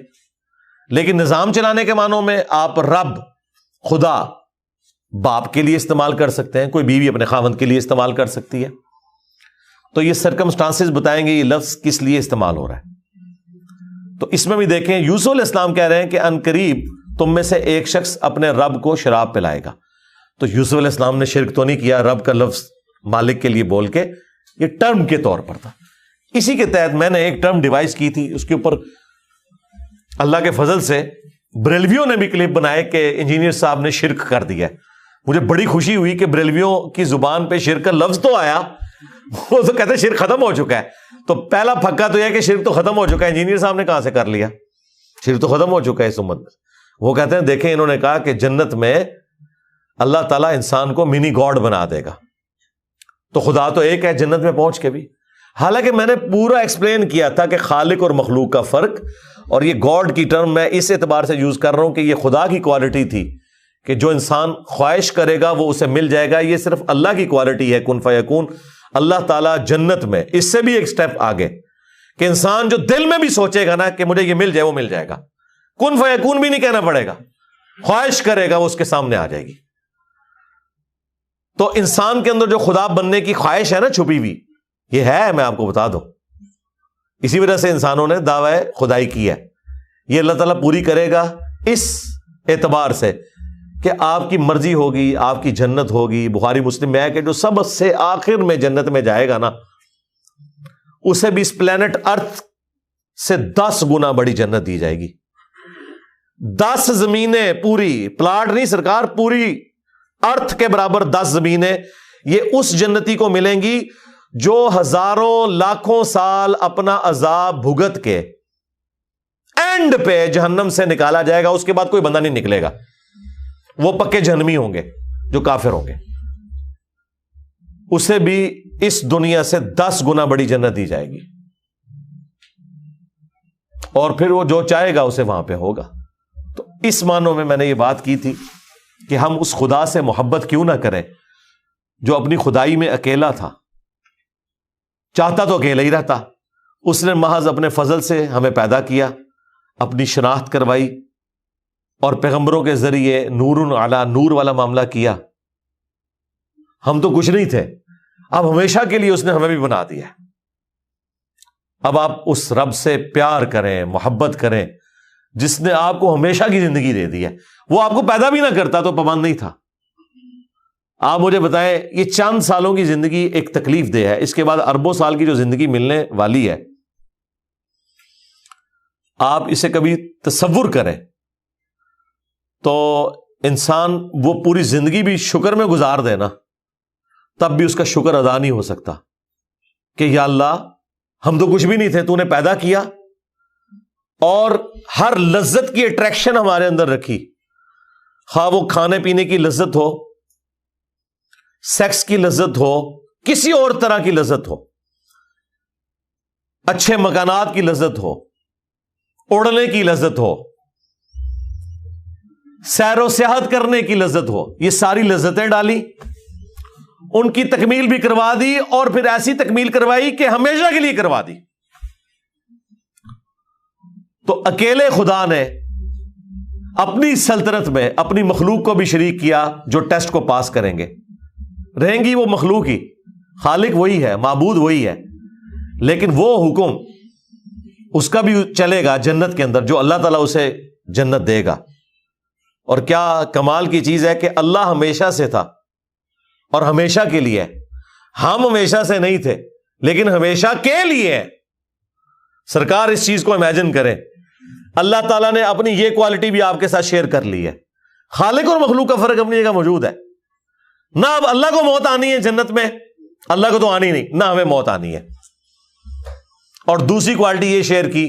لیکن نظام چلانے کے معنوں میں آپ رب، خدا باپ کے لیے استعمال کر سکتے ہیں، کوئی بیوی اپنے خاوند کے لیے استعمال کر سکتی ہے. تو یہ سرکمسٹانسز بتائیں گے یہ لفظ کس لیے استعمال ہو رہا ہے. تو اس میں بھی دیکھیں یوسف علیہ السلام کہہ رہے ہیں کہ عنقریب تم میں سے ایک شخص اپنے رب کو شراب پلائے گا. تو یوسف علیہ السلام نے شرک تو نہیں کیا، رب کا لفظ مالک کے لیے بول کے یہ ٹرم کے طور پر تھا. اسی کے تحت میں نے ایک ٹرم ڈیوائز کی تھی، اس کے اوپر اللہ کے فضل سے بریلویوں نے بھی کلپ بنائے کہ انجینئر صاحب نے شرک کر دیا. مجھے بڑی خوشی ہوئی کہ بریلویوں کی زبان پہ شرک کا لفظ تو آیا، وہ تو کہتے ہیں شرک ختم ہو چکا ہے. تو پہلا پھکا تو یہ کہ شرک تو ختم ہو چکا ہے. انجینئر صاحب نے کہاں سے کر لیا؟ شرک تو ختم ہو چکا ہے اس امت میں. وہ کہتے ہیں دیکھیں انہوں نے کہا کہ جنت میں اللہ تعالیٰ انسان کو منی گاڈ بنا دے گا، تو خدا تو ایک ہے جنت میں پہنچ کے بھی. حالانکہ میں نے پورا ایکسپلین کیا تھا کہ خالق اور مخلوق کا فرق، اور یہ گاڈ کی ٹرم میں اس اعتبار سے یوز کر رہا ہوں کہ یہ خدا کی کوالٹی تھی کہ جو انسان خواہش کرے گا وہ اسے مل جائے گا. یہ صرف اللہ کی کوالٹی ہے کن فیکون. اللہ تعالیٰ جنت میں اس سے بھی ایک سٹیپ آگے کہ انسان جو دل میں بھی سوچے گا نا کہ مجھے یہ مل جائے وہ مل جائے گا. کن فیکون بھی نہیں کہنا پڑے گا، خواہش کرے گا وہ اس کے سامنے آ جائے گی. تو انسان کے اندر جو خدا بننے کی خواہش ہے نا چھپی ہوئی، یہ ہے، میں آپ کو بتا دوں، اسی وجہ سے انسانوں نے دعوی خدائی کی ہے. یہ اللہ تعالیٰ پوری کرے گا اس اعتبار سے کہ آپ کی مرضی ہوگی، آپ کی جنت ہوگی. بخاری مسلم میں ہے کہ جو سب سے آخر میں جنت میں جائے گا نا، اسے بھی اس پلانٹ ارتھ سے 10 گنا بڑی جنت دی جائے گی. 10 زمینیں، پوری پلاٹ نہیں سرکار، پوری ارتھ کے برابر 10 زمینیں یہ اس جنتی کو ملیں گی جو ہزاروں لاکھوں سال اپنا عذاب بھگت کے اینڈ پہ جہنم سے نکالا جائے گا. اس کے بعد کوئی بندہ نہیں نکلے گا، وہ پکے جہنمی ہوں گے جو کافر ہوں گے. اسے بھی اس دنیا سے 10 گنا بڑی جنت دی جائے گی، اور پھر وہ جو چاہے گا اسے وہاں پہ ہوگا. تو اس معنوں میں نے یہ بات کی تھی کہ ہم اس خدا سے محبت کیوں نہ کریں جو اپنی خدائی میں اکیلا تھا. چاہتا تو اکیلا ہی رہتا، اس نے محض اپنے فضل سے ہمیں پیدا کیا، اپنی شناخت کروائی، اور پیغمبروں کے ذریعے نور علی نور والا معاملہ کیا. ہم تو کچھ نہیں تھے، اب ہمیشہ کے لیے اس نے ہمیں بھی بنا دیا. اب آپ اس رب سے پیار کریں، محبت کریں جس نے آپ کو ہمیشہ کی زندگی دے دی ہے. وہ آپ کو پیدا بھی نہ کرتا تو پابند نہیں تھا. آپ مجھے بتائیں، یہ چند سالوں کی زندگی ایک تکلیف دہ ہے، اس کے بعد اربوں سال کی جو زندگی ملنے والی ہے، آپ اسے کبھی تصور کریں تو انسان وہ پوری زندگی بھی شکر میں گزار دے نا، تب بھی اس کا شکر ادا نہیں ہو سکتا کہ یا اللہ ہم تو کچھ بھی نہیں تھے، تو نے پیدا کیا اور ہر لذت کی اٹریکشن ہمارے اندر رکھی، خواہ وہ کھانے پینے کی لذت ہو، سیکس کی لذت ہو، کسی اور طرح کی لذت ہو، اچھے مکانات کی لذت ہو، اڑنے کی لذت ہو، سیر و سیاحت کرنے کی لذت ہو. یہ ساری لذتیں ڈالی، ان کی تکمیل بھی کروا دی، اور پھر ایسی تکمیل کروائی کہ ہمیشہ کے لیے کروا دی. تو اکیلے خدا نے اپنی سلطنت میں اپنی مخلوق کو بھی شریک کیا جو ٹیسٹ کو پاس کریں گے. رہیں گی وہ مخلوق ہی، خالق وہی ہے، معبود وہی ہے، لیکن وہ حکم اس کا بھی چلے گا جنت کے اندر جو اللہ تعالیٰ اسے جنت دے گا. اور کیا کمال کی چیز ہے کہ اللہ ہمیشہ سے تھا اور ہمیشہ کے لیے. ہم ہمیشہ سے نہیں تھے لیکن ہمیشہ کے لیے ہے. سرکار اس چیز کو امیجن کریں، اللہ تعالیٰ نے اپنی یہ کوالٹی بھی آپ کے ساتھ شیئر کر لی ہے. خالق اور مخلوق کا فرق اپنی جگہ موجود ہے. نہ اب اللہ کو موت آنی ہے جنت میں، اللہ کو تو آنی نہیں، نہ ہمیں موت آنی ہے. اور دوسری کوالٹی یہ شیئر کی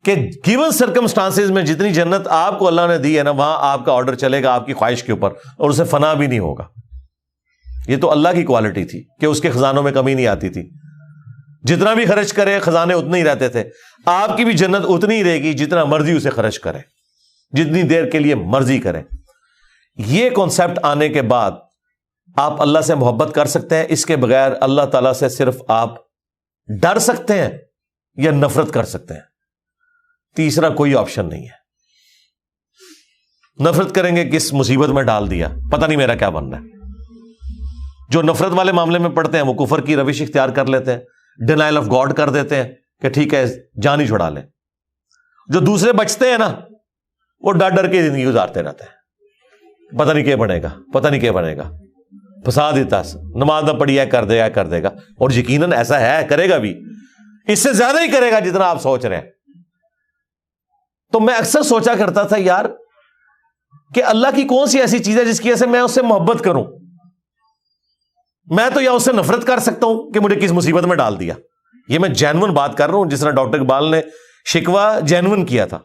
کہ گیون سرکمسٹانسز میں جتنی جنت آپ کو اللہ نے دی ہے نا، وہاں آپ کا آرڈر چلے گا آپ کی خواہش کے اوپر، اور اسے فنا بھی نہیں ہوگا. یہ تو اللہ کی کوالٹی تھی کہ اس کے خزانوں میں کمی نہیں آتی تھی. جتنا بھی خرچ کرے خزانے اتنے ہی رہتے تھے. آپ کی بھی جنت اتنی ہی رہے گی جتنا مرضی اسے خرچ کرے، جتنی دیر کے لیے مرضی کرے. یہ کانسیپٹ آنے کے بعد آپ اللہ سے محبت کر سکتے ہیں. اس کے بغیر اللہ تعالیٰ سے صرف آپ ڈر سکتے ہیں یا نفرت کر سکتے ہیں. تیسرا کوئی آپشن نہیں ہے. نفرت کریں گے کس مصیبت میں ڈال دیا، پتہ نہیں میرا کیا بننا ہے. جو نفرت والے معاملے میں پڑھتے ہیں وہ کفر کی روش اختیار کر لیتے ہیں، ڈینائل آف گاڈ کر دیتے ہیں کہ ٹھیک ہے جان ہی چھڑا لیں. جو دوسرے بچتے ہیں نا، وہ ڈر ڈر کے زندگی گزارتے رہتے ہیں، پتہ نہیں کیا بنے گا، پتہ نہیں کیا بنے گا. پھنسا دیتا، نماز نہ پڑھی ہے کر دے گا، اور یقیناً ایسا ہے، کرے گا بھی، اس سے زیادہ ہی کرے گا جتنا آپ سوچ رہے ہیں. تو میں اکثر سوچا کرتا تھا یار کہ اللہ کی کون سی ایسی چیز ہے جس کی وجہ سے میں اس سے محبت کروں. میں تو یا اس سے نفرت کر سکتا ہوں کہ مجھے کس مصیبت میں ڈال دیا. یہ میں جینون بات کر رہا ہوں، جس طرح ڈاکٹر اقبال نے شکوہ جینون کیا تھا.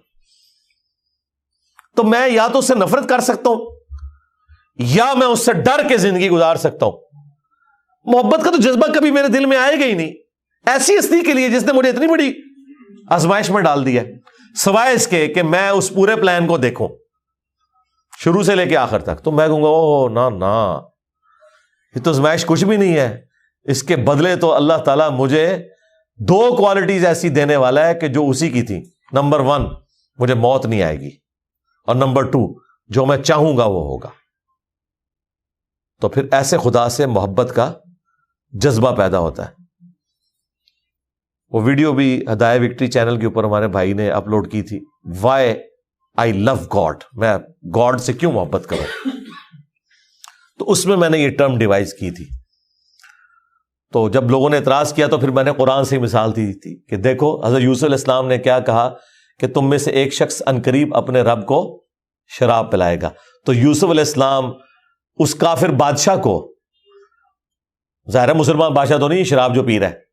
تو میں یا تو اس سے نفرت کر سکتا ہوں یا میں اس سے ڈر کے زندگی گزار سکتا ہوں. محبت کا تو جذبہ کبھی میرے دل میں آئے گا ہی نہیں ایسی ہستی کے لیے جس نے مجھے اتنی بڑی آزمائش میں ڈال دیا، سوائے اس کے کہ میں اس پورے پلان کو دیکھوں شروع سے لے کے آخر تک. تو میں کہوں گا او نا، یہ تو آزمائش کچھ بھی نہیں ہے. اس کے بدلے تو اللہ تعالیٰ مجھے 2 کوالٹیز ایسی دینے والا ہے کہ جو اسی کی تھی. نمبر 1 مجھے موت نہیں آئے گی، اور نمبر 2 جو میں چاہوں گا وہ ہوگا. تو پھر ایسے خدا سے محبت کا جذبہ پیدا ہوتا ہے. وہ ویڈیو بھی ہدایہ وکٹری چینل کے اوپر ہمارے بھائی نے اپلوڈ کی تھی, وائی آئی لو گاڈ, میں گاڈ سے کیوں محبت کروں. تو اس میں نے یہ ٹرم ڈیوائز کی تھی. تو جب لوگوں نے اعتراض کیا تو پھر میں نے قرآن سے مثال دی تھی کہ دیکھو حضرت یوسف علیہ السلام نے کیا کہا کہ تم میں سے ایک شخص عنقریب اپنے رب کو شراب پلائے گا. تو یوسف علیہ السلام اس کافر بادشاہ کو, ظاہر ہے مسلمان بادشاہ تو نہیں شراب جو پی رہا ہے,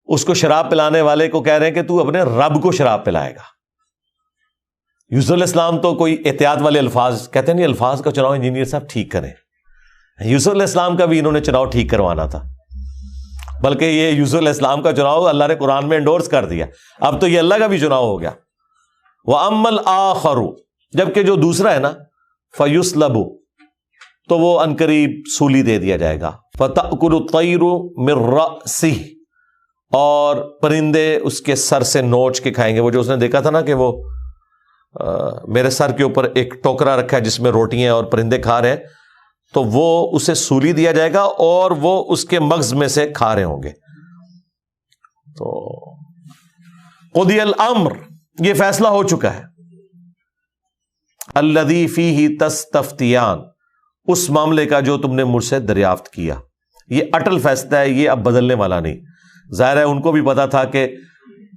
اس کو شراب پلانے والے کو کہہ رہے ہیں کہ تو اپنے رب کو شراب پلائے گا. یوسف علیہ السلام تو کوئی احتیاط والے الفاظ کہتے ہیں, نہیں الفاظ کا چناؤ انجینئر صاحب ٹھیک کریں. یوسف علیہ السلام کا بھی انہوں نے چناؤ ٹھیک کروانا تھا, بلکہ یہ یوسف علیہ السلام کا چناؤ اللہ نے قرآن میں انڈورس کر دیا. اب تو یہ اللہ کا بھی چناؤ ہو گیا. وَأَمَّا الْآخَرُ, جبکہ جو دوسرا ہے نا, فَيُسْلَبُ, تو وہ عنقریب سولی دے دیا جائے گا. فَتَأْكُلُ الطَّيْرُ مِن رَأْسِهِ, اور پرندے اس کے سر سے نوچ کے کھائیں گے. وہ جو اس نے دیکھا تھا نا کہ وہ میرے سر کے اوپر ایک ٹوکرا رکھا ہے جس میں روٹیاں اور پرندے کھا رہے ہیں, تو وہ اسے سولی دیا جائے گا اور وہ اس کے مغز میں سے کھا رہے ہوں گے. تو قضی الامر, یہ فیصلہ ہو چکا ہے. الذی فیہ تستفتیان, اس معاملے کا جو تم نے مجھ سے دریافت کیا. یہ اٹل فیصلہ ہے, یہ اب بدلنے والا نہیں. ظاہر ہے ان کو بھی پتا تھا کہ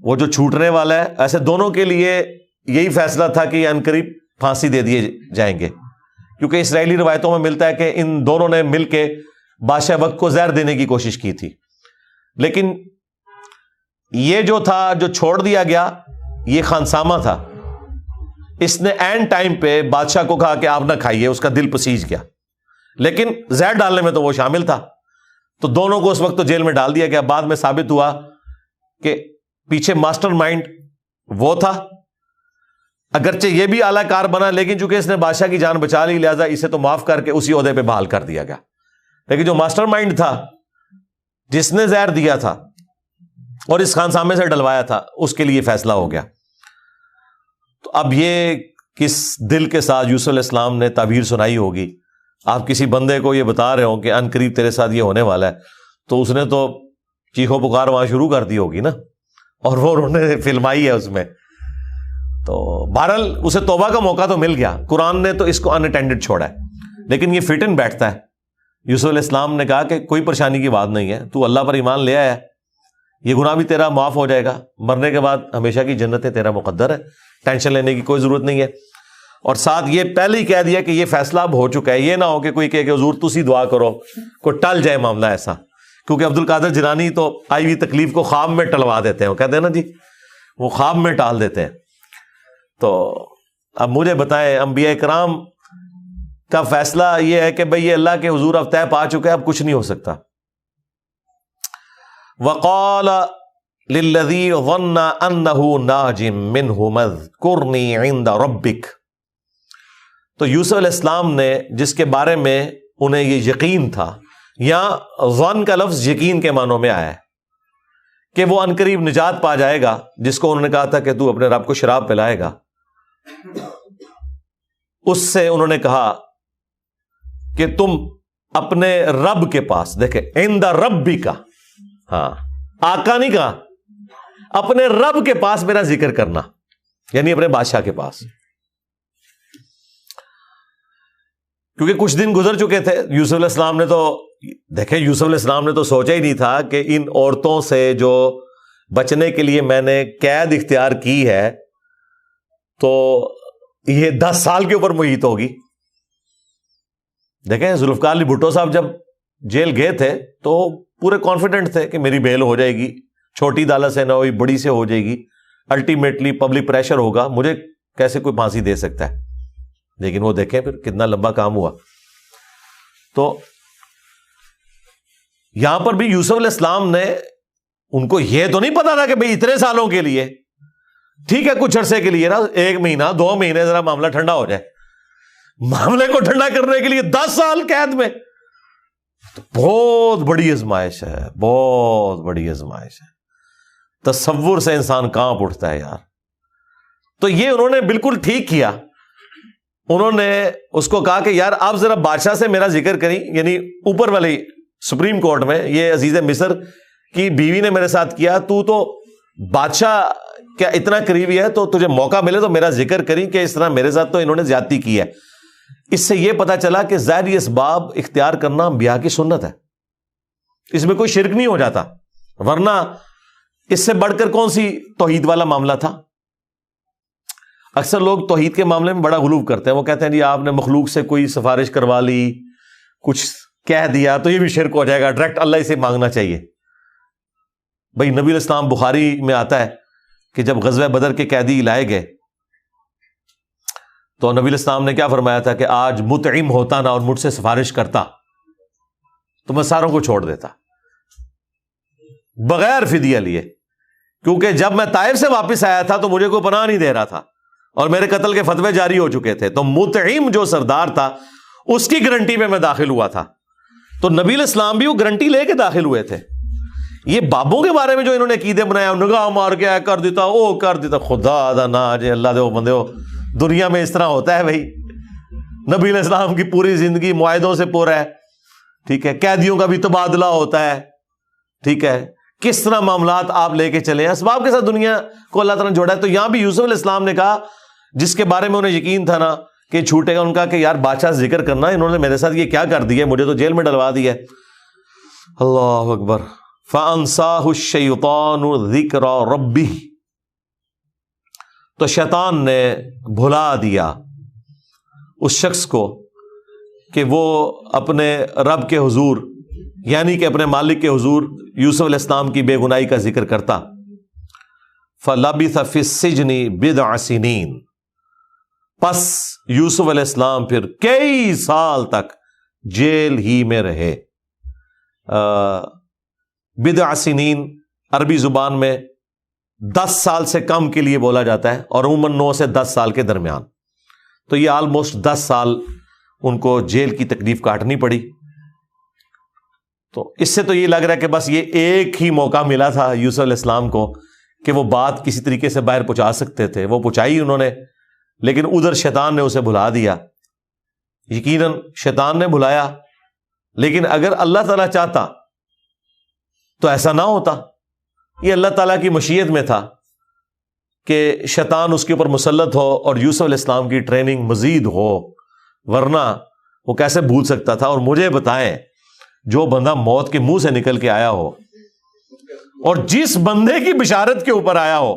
وہ جو چھوٹنے والا ہے, ایسے دونوں کے لیے یہی فیصلہ تھا کہ یہ عنقریب پھانسی دے دیے جائیں گے, کیونکہ اسرائیلی روایتوں میں ملتا ہے کہ ان دونوں نے مل کے بادشاہ وقت کو زہر دینے کی کوشش کی تھی. لیکن یہ جو تھا جو چھوڑ دیا گیا یہ خانسامہ تھا. اس نے اینڈ ٹائم پہ بادشاہ کو کہا کہ آپ نہ کھائیے, اس کا دل پسیج گیا, لیکن زہر ڈالنے میں تو وہ شامل تھا. تو دونوں کو اس وقت تو جیل میں ڈال دیا گیا. بعد میں ثابت ہوا کہ پیچھے ماسٹر مائنڈ وہ تھا, اگرچہ یہ بھی اعلی کار بنا, لیکن چونکہ اس نے بادشاہ کی جان بچا لی لہذا اسے تو معاف کر کے اسی عہدے پہ بحال کر دیا گیا. لیکن جو ماسٹر مائنڈ تھا جس نے زہر دیا تھا اور اس خانسامے سے ڈلوایا تھا, اس کے لیے فیصلہ ہو گیا. تو اب یہ کس دل کے ساتھ یوسف علیہ السلام نے تعبیر سنائی ہوگی. آپ کسی بندے کو یہ بتا رہے ہو کہ ان قریب تیرے ساتھ یہ ہونے والا ہے, تو اس نے تو چیخو پکار وہاں شروع کر دی ہوگی نا, اور وہ انہوں نے فلمائی ہے اس میں. تو بہرحال اسے توبہ کا موقع تو مل گیا. قرآن نے تو اس کو ان اٹینڈڈ چھوڑا ہے, لیکن یہ فٹ ان بیٹھتا ہے. یوسف علیہ السلام نے کہا کہ کوئی پریشانی کی بات نہیں ہے, تو اللہ پر ایمان لے آیا, یہ گناہ بھی تیرا معاف ہو جائے گا, مرنے کے بعد ہمیشہ کی جنت تیرا مقدر ہے, ٹینشن لینے کی کوئی ضرورت نہیں ہے. اور ساتھ یہ پہلے ہی کہہ دیا کہ یہ فیصلہ اب ہو چکا ہے. یہ نہ ہو کہ کوئی کہے کہ حضور تسی دعا کرو, کوئی ٹل جائے معاملہ ایسا, کیونکہ عبد القادر جیلانی تو آئی ہوئی تکلیف کو خواب میں ٹلوا دیتے ہیں. وہ کہتے ہیں نا جی, وہ خواب میں ٹال دیتے ہیں. تو اب مجھے بتائیں, انبیاء کرام کا فیصلہ یہ ہے کہ بھئی یہ اللہ کے حضور اب طے پا چکا ہے, اب کچھ نہیں ہو سکتا. وقال للذی ظن انہ ناج منہ اذکرنی عند ربک, تو یوسف علیہ السلام نے جس کے بارے میں انہیں یہ یقین تھا, یہاں ظن کا لفظ یقین کے معنوں میں آیا ہے کہ وہ عنقریب نجات پا جائے گا, جس کو انہوں نے کہا تھا کہ تو اپنے رب کو شراب پلائے گا. اس سے انہوں نے کہا کہ تم اپنے رب کے پاس, دیکھیں عند ربی کا, ہاں آقا نہیں کہا, اپنے رب کے پاس میرا ذکر کرنا, یعنی اپنے بادشاہ کے پاس. کیونکہ کچھ دن گزر چکے تھے. یوسف علیہ السلام نے تو دیکھیں, یوسف علیہ السلام نے تو سوچا ہی نہیں تھا کہ ان عورتوں سے جو بچنے کے لیے میں نے قید اختیار کی ہے تو یہ 10 سال کے اوپر محیط ہوگی. دیکھیں ذوالفقار علی بھٹو صاحب جب جیل گئے تھے تو پورے کانفیڈنٹ تھے کہ میری بیل ہو جائے گی, چھوٹی عدالت سے نہ ہوئی بڑی سے ہو جائے گی, الٹیمیٹلی پبلک پریشر ہوگا, مجھے کیسے کوئی پھانسی دے سکتا ہے. لیکن وہ دیکھیں پھر کتنا لمبا کام ہوا. تو یہاں پر بھی یوسف علیہ السلام نے, ان کو یہ تو نہیں پتا تھا کہ بھئی اتنے سالوں کے لیے, ٹھیک ہے کچھ عرصے کے لیے نا, 1 مہینہ 2 مہینے ذرا معاملہ ٹھنڈا ہو جائے, معاملے کو ٹھنڈا کرنے کے لیے 10 سال قید میں, تو بہت بڑی آزمائش ہے, بہت بڑی آزمائش ہے. تصور سے انسان کانپ اٹھتا ہے یار. تو یہ انہوں نے بالکل ٹھیک کیا انہوں نے اس کو کہا کہ یار آپ ذرا بادشاہ سے میرا ذکر کریں، یعنی اوپر والی سپریم کورٹ میں یہ عزیز مصر کی بیوی نے میرے ساتھ کیا، تو بادشاہ کیا اتنا قریبی ہے، تو تجھے موقع ملے تو میرا ذکر کریں کہ اس طرح میرے ساتھ تو انہوں نے زیادتی کی ہے۔ اس سے یہ پتا چلا کہ ظاہری اسباب اختیار کرنا انبیاء کی سنت ہے، اس میں کوئی شرک نہیں ہو جاتا، ورنہ اس سے بڑھ کر کون سی توحید والا معاملہ تھا۔ اکثر لوگ توحید کے معاملے میں بڑا غلو کرتے ہیں، وہ کہتے ہیں جی آپ نے مخلوق سے کوئی سفارش کروا لی، کچھ کہہ دیا تو یہ بھی شرک ہو جائے گا، ڈائریکٹ اللہ سے مانگنا چاہیے۔ بھائی نبی علیہ السلام بخاری میں آتا ہے کہ جب غزوہ بدر کے قیدی لائے گئے تو نبی علیہ السلام نے کیا فرمایا تھا کہ آج مطعم ہوتا نا اور مجھ سے سفارش کرتا تو میں ساروں کو چھوڑ دیتا بغیر فدیہ لیے، کیونکہ جب میں طائف سے واپس آیا تھا تو مجھے کوئی پناہ نہیں دے رہا تھا اور میرے قتل کے فتوے جاری ہو چکے تھے، تو مطعم جو سردار تھا اس کی گارنٹی میں داخل ہوا تھا، تو نبی علیہ السلام بھی وہ گارنٹی لے کے داخل ہوئے تھے۔ یہ بابوں کے بارے میں جو انہوں نے عقیدے بنایا، نگاہ مار کے کر دیتا، او کر دیتا، خدا دا نا جے اللہ دے بندے ہو، دنیا میں اس طرح ہوتا ہے بھائی؟ نبی علیہ السلام کی پوری زندگی معاہدوں سے پورا ہے، ٹھیک ہے، قیدیوں کا بھی تبادلہ ہوتا ہے، ٹھیک ہے، کس طرح معاملات آپ لے کے چلے ہیں، اسباب کے ساتھ دنیا کو اللہ تعالیٰ نے جوڑا ہے۔ تو یہاں بھی یوسف علیہ السلام نے کہا، جس کے بارے میں انہیں یقین تھا نا کہ چھوٹے گا، ان کا کہ یار بادشاہ ذکر کرنا، انہوں نے میرے ساتھ یہ کیا کر دیا، مجھے تو جیل میں ڈلوا دیا۔ اللہ اکبر۔ فَأَنْسَاهُ الشَّيْطَانُ ذِكْرَ رَبِّهِ، تو شیطان نے بھلا دیا اس شخص کو کہ وہ اپنے رب کے حضور، یعنی کہ اپنے مالک کے حضور یوسف علیہ السلام کی بے گناہی کا ذکر کرتا۔ فَلَبِثَ فِي السِّجْنِ بِضْعَ سِنِينَ، پس یوسف علیہ السلام پھر کئی سال تک جیل ہی میں رہے۔ بضع سنین عربی زبان میں 10 سال سے کم کے لیے بولا جاتا ہے، اور عموماً 9 سے 10 سال کے درمیان، تو یہ آلموسٹ 10 سال ان کو جیل کی تکلیف کاٹنی پڑی۔ تو اس سے تو یہ لگ رہا ہے کہ بس یہ ایک ہی موقع ملا تھا یوسف علیہ السلام کو کہ وہ بات کسی طریقے سے باہر پہنچا سکتے تھے، وہ پہنچائی انہوں نے، لیکن ادھر شیطان نے اسے بھلا دیا۔ یقیناً شیطان نے بھلایا، لیکن اگر اللہ تعالیٰ چاہتا تو ایسا نہ ہوتا۔ یہ اللہ تعالیٰ کی مشیت میں تھا کہ شیطان اس کے اوپر مسلط ہو اور یوسف علیہ السلام کی ٹریننگ مزید ہو، ورنہ وہ کیسے بھول سکتا تھا۔ اور مجھے بتائیں، جو بندہ موت کے منہ سے نکل کے آیا ہو اور جس بندے کی بشارت کے اوپر آیا ہو،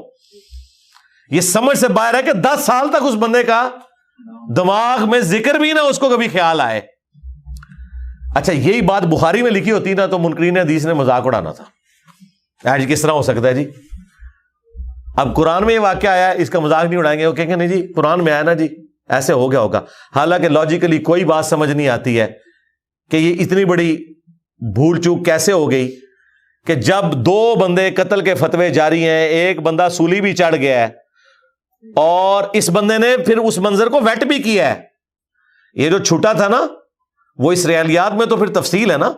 یہ سمجھ سے باہر ہے کہ 10 سال تک اس بندے کا دماغ میں ذکر بھی نہ اس کو کبھی خیال آئے۔ اچھا یہی بات بخاری میں لکھی ہوتی نا تو منکرین حدیث نے مذاق اڑانا تھا، آج کس طرح ہو سکتا ہے جی؟ اب قرآن میں یہ واقعہ آیا ہے، اس کا مذاق نہیں اڑائیں گے، وہ کہیں گے نہیں جی قرآن میں آیا نا جی ایسے ہو گیا ہوگا۔ حالانکہ لاجیکلی کوئی بات سمجھ نہیں آتی ہے کہ یہ اتنی بڑی بھول چوک کیسے ہو گئی کہ جب 2 بندے قتل کے فتوے جاری ہیں، ایک بندہ سولی بھی چڑھ گیا ہے اور اس بندے نے پھر اس منظر کو ویٹ بھی کیا ہے۔ یہ جو چھوٹا تھا نا، وہ اسرائیلیات میں تو پھر تفصیل ہے نا،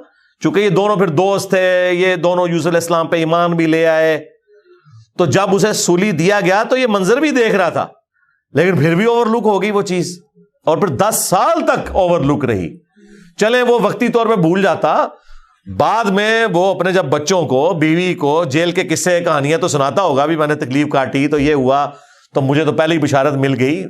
چونکہ یہ دونوں پھر دوست تھے، یہ دونوں یوسف علیہ السلام پہ ایمان بھی لے آئے، تو جب اسے سولی دیا گیا تو یہ منظر بھی دیکھ رہا تھا، لیکن پھر بھی اوور لک ہو گئی وہ چیز، اور پھر 10 سال تک اوور لک رہی۔ چلے وہ وقتی طور پہ بھول جاتا، بعد میں وہ اپنے جب بچوں کو، بیوی کو جیل کے قصے کہانیاں تو سناتا ہوگا بھی میں نے تکلیف کاٹی تو یہ ہوا تو مجھے تو پہلے ہی بشارت مل گئی۔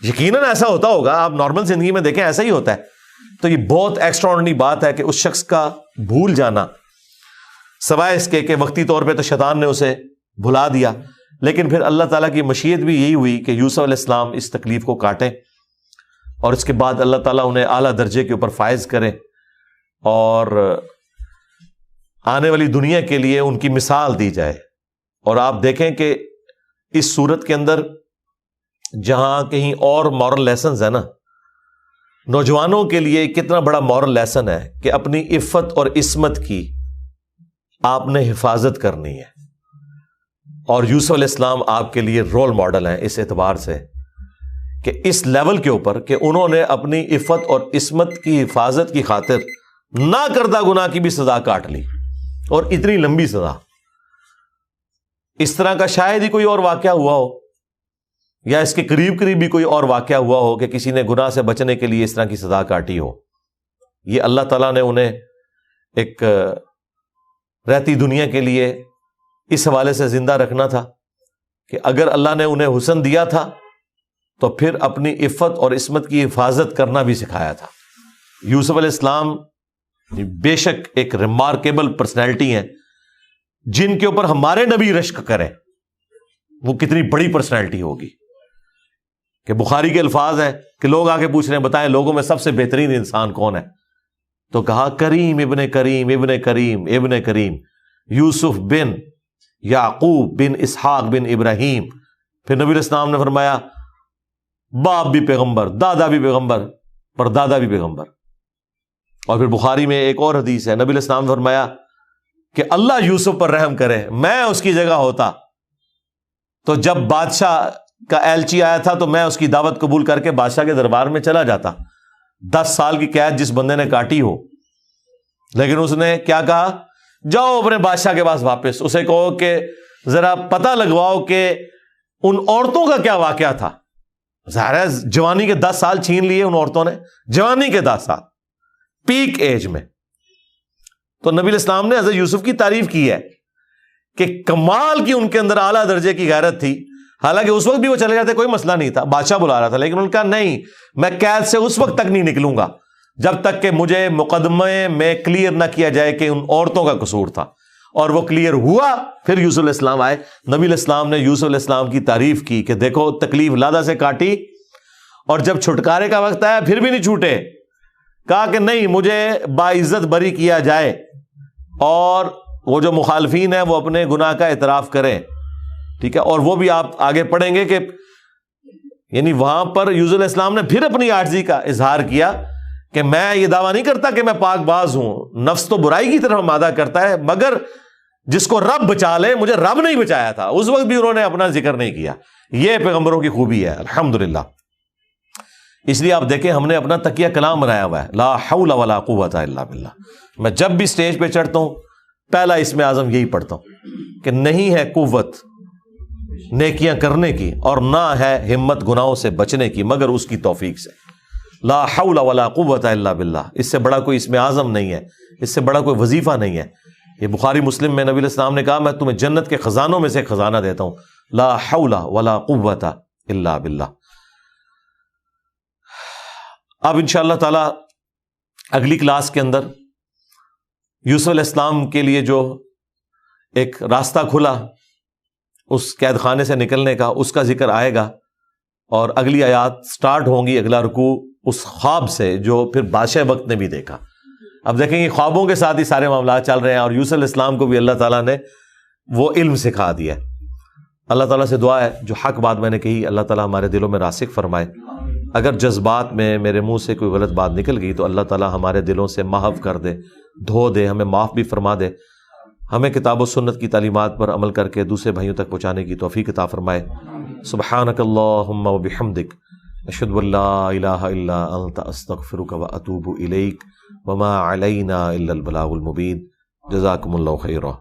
یقیناً ایسا ہوتا ہوگا، آپ نارمل زندگی میں دیکھیں ایسا ہی ہوتا ہے۔ تو یہ بہت ایکسٹراآرڈنری بات ہے کہ اس شخص کا بھول جانا، سوائے اس کے کہ وقتی طور پہ تو شیطان نے اسے بھلا دیا، لیکن پھر اللہ تعالیٰ کی مشیت بھی یہی ہوئی کہ یوسف علیہ السلام اس تکلیف کو کاٹیں، اور اس کے بعد اللہ تعالیٰ انہیں اعلیٰ درجے کے اوپر فائز کرے اور آنے والی دنیا کے لیے ان کی مثال دی جائے۔ اور آپ دیکھیں کہ اس صورت کے اندر جہاں کہیں اور مورل لیسنز ہیں نا، نوجوانوں کے لیے کتنا بڑا مورل لیسن ہے کہ اپنی عفت اور عصمت کی آپ نے حفاظت کرنی ہے، اور یوسف علیہ السلام آپ کے لیے رول ماڈل ہیں اس اعتبار سے کہ اس لیول کے اوپر کہ انہوں نے اپنی عفت اور عصمت کی حفاظت کی خاطر نہ کردہ گناہ کی بھی سزا کاٹ لی، اور اتنی لمبی سزا۔ اس طرح کا شاید ہی کوئی اور واقعہ ہوا ہو یا اس کے قریب قریب بھی کوئی اور واقعہ ہوا ہو کہ کسی نے گناہ سے بچنے کے لیے اس طرح کی سزا کاٹی ہو. یہ اللہ تعالیٰ نے انہیں ایک رہتی دنیا کے لیے اس حوالے سے زندہ رکھنا تھا کہ اگر اللہ نے انہیں حسن دیا تھا تو پھر اپنی عفت اور عصمت کی حفاظت کرنا بھی سکھایا تھا. یوسف علیہ السلام بے شک ایک ریمارکیبل پرسنالٹی ہیں، جن کے اوپر ہمارے نبی رشک کریں وہ کتنی بڑی پرسنالٹی ہوگی. کہ بخاری کے الفاظ ہیں کہ لوگ آگے پوچھ رہے ہیں بتائیں لوگوں میں سب سے بہترین انسان کون ہے؟ تو کہا کریم ابن کریم ابن کریم ابن کریم یوسف بن یعقوب بن اسحاق بن ابراہیم. پھر نبی علیہ السلام نے فرمایا باپ بھی پیغمبر، دادا بھی پیغمبر، پر دادا بھی پیغمبر. اور پھر بخاری میں ایک اور حدیث ہے، نبی علیہ السلام نے فرمایا کہ اللہ یوسف پر رحم کرے، میں اس کی جگہ ہوتا تو جب بادشاہ کا ایلچی آیا تھا تو میں اس کی دعوت قبول کر کے بادشاہ کے دربار میں چلا جاتا. 10 سال کی قید جس بندے نے کاٹی ہو، لیکن اس نے کیا کہا؟ جاؤ اپنے بادشاہ کے پاس واپس، اسے کہو کہ ذرا پتہ لگواؤ کہ ان عورتوں کا کیا واقعہ تھا. ظاہر ہے جوانی کے 10 سال چھین لیے ان عورتوں نے، جوانی کے 10 سال پیک ایج میں. تو نبی علیہ السلام نے حضرت یوسف کی تعریف کی ہے کہ کمال کی ان کے اندر اعلیٰ درجے کی غیرت تھی. حالانکہ اس وقت بھی وہ چلے جاتے کوئی مسئلہ نہیں تھا، بادشاہ بلا رہا تھا، لیکن ان کا نہیں، میں قید سے اس وقت تک نہیں نکلوں گا جب تک کہ مجھے مقدمے میں کلیئر نہ کیا جائے کہ ان عورتوں کا قصور تھا. اور وہ کلیئر ہوا. پھر یوسف علیہ السلام آئے، نبی علیہ السلام نے یوسف علیہ السلام کی تعریف کی کہ دیکھو تکلیف لادہ سے کاٹی اور جب چھٹکارے کا وقت آیا پھر بھی نہیں چھوٹے. کہا کہ نہیں، مجھے باعزت بری کیا جائے اور وہ جو مخالفین ہیں وہ اپنے گناہ کا اعتراف کریں. ٹھیک ہے. اور وہ بھی آپ آگے پڑھیں گے کہ یعنی وہاں پر یوسف علیہ السلام نے پھر اپنی عاجزی کا اظہار کیا کہ میں یہ دعویٰ نہیں کرتا کہ میں پاک باز ہوں، نفس تو برائی کی طرف مادہ کرتا ہے، مگر جس کو رب بچا لے، مجھے رب نہیں بچایا تھا. اس وقت بھی انہوں نے اپنا ذکر نہیں کیا. یہ پیغمبروں کی خوبی ہے الحمدللہ. اس لیے آپ دیکھیں ہم نے اپنا تکیہ کلام بنایا ہوا ہے، لا حول ولا قوت الا باللہ. میں جب بھی سٹیج پہ چڑھتا ہوں پہلا اسم اعظم یہی پڑھتا ہوں کہ نہیں ہے قوت نیکیاں کرنے کی اور نہ ہے ہمت گناہوں سے بچنے کی مگر اس کی توفیق سے. لا حول ولا قوت الا باللہ. اس سے بڑا کوئی اسم اعظم نہیں ہے، اس سے بڑا کوئی وظیفہ نہیں ہے. یہ بخاری مسلم میں نبی علیہ السلام نے کہا میں تمہیں جنت کے خزانوں میں سے ایک خزانہ دیتا ہوں، لا حول ولا قوت الا باللہ. اب انشاءاللہ تعالی اگلی کلاس کے اندر یوسف علیہ السلام کے لیے جو ایک راستہ کھلا اس قید خانے سے نکلنے کا، اس کا ذکر آئے گا اور اگلی آیات سٹارٹ ہوں گی، اگلا رکوع اس خواب سے جو پھر بادشاہ وقت نے بھی دیکھا. اب دیکھیں گے خوابوں کے ساتھ ہی سارے معاملات چل رہے ہیں اور یوسف علیہ السلام کو بھی اللہ تعالیٰ نے وہ علم سکھا دیا. اللہ تعالیٰ سے دعا ہے جو حق بات میں نے کہی اللہ تعالیٰ ہمارے دلوں میں راسخ فرمائے. اگر جذبات میں میرے منہ سے کوئی غلط بات نکل گئی تو اللہ تعالیٰ ہمارے دلوں سے محو کر دے، دھو دے، ہمیں معاف بھی فرما دے. ہمیں کتاب و سنت کی تعلیمات پر عمل کر کے دوسرے بھائیوں تک پہنچانے کی توفیق عطا فرمائے. سبحانک اللہم و بحمدک اشہد ان لا الہ الا انت استغفرک و اتوب الیک وما علینا الا البلاغ المبین. جزاکم اللہ خیرا.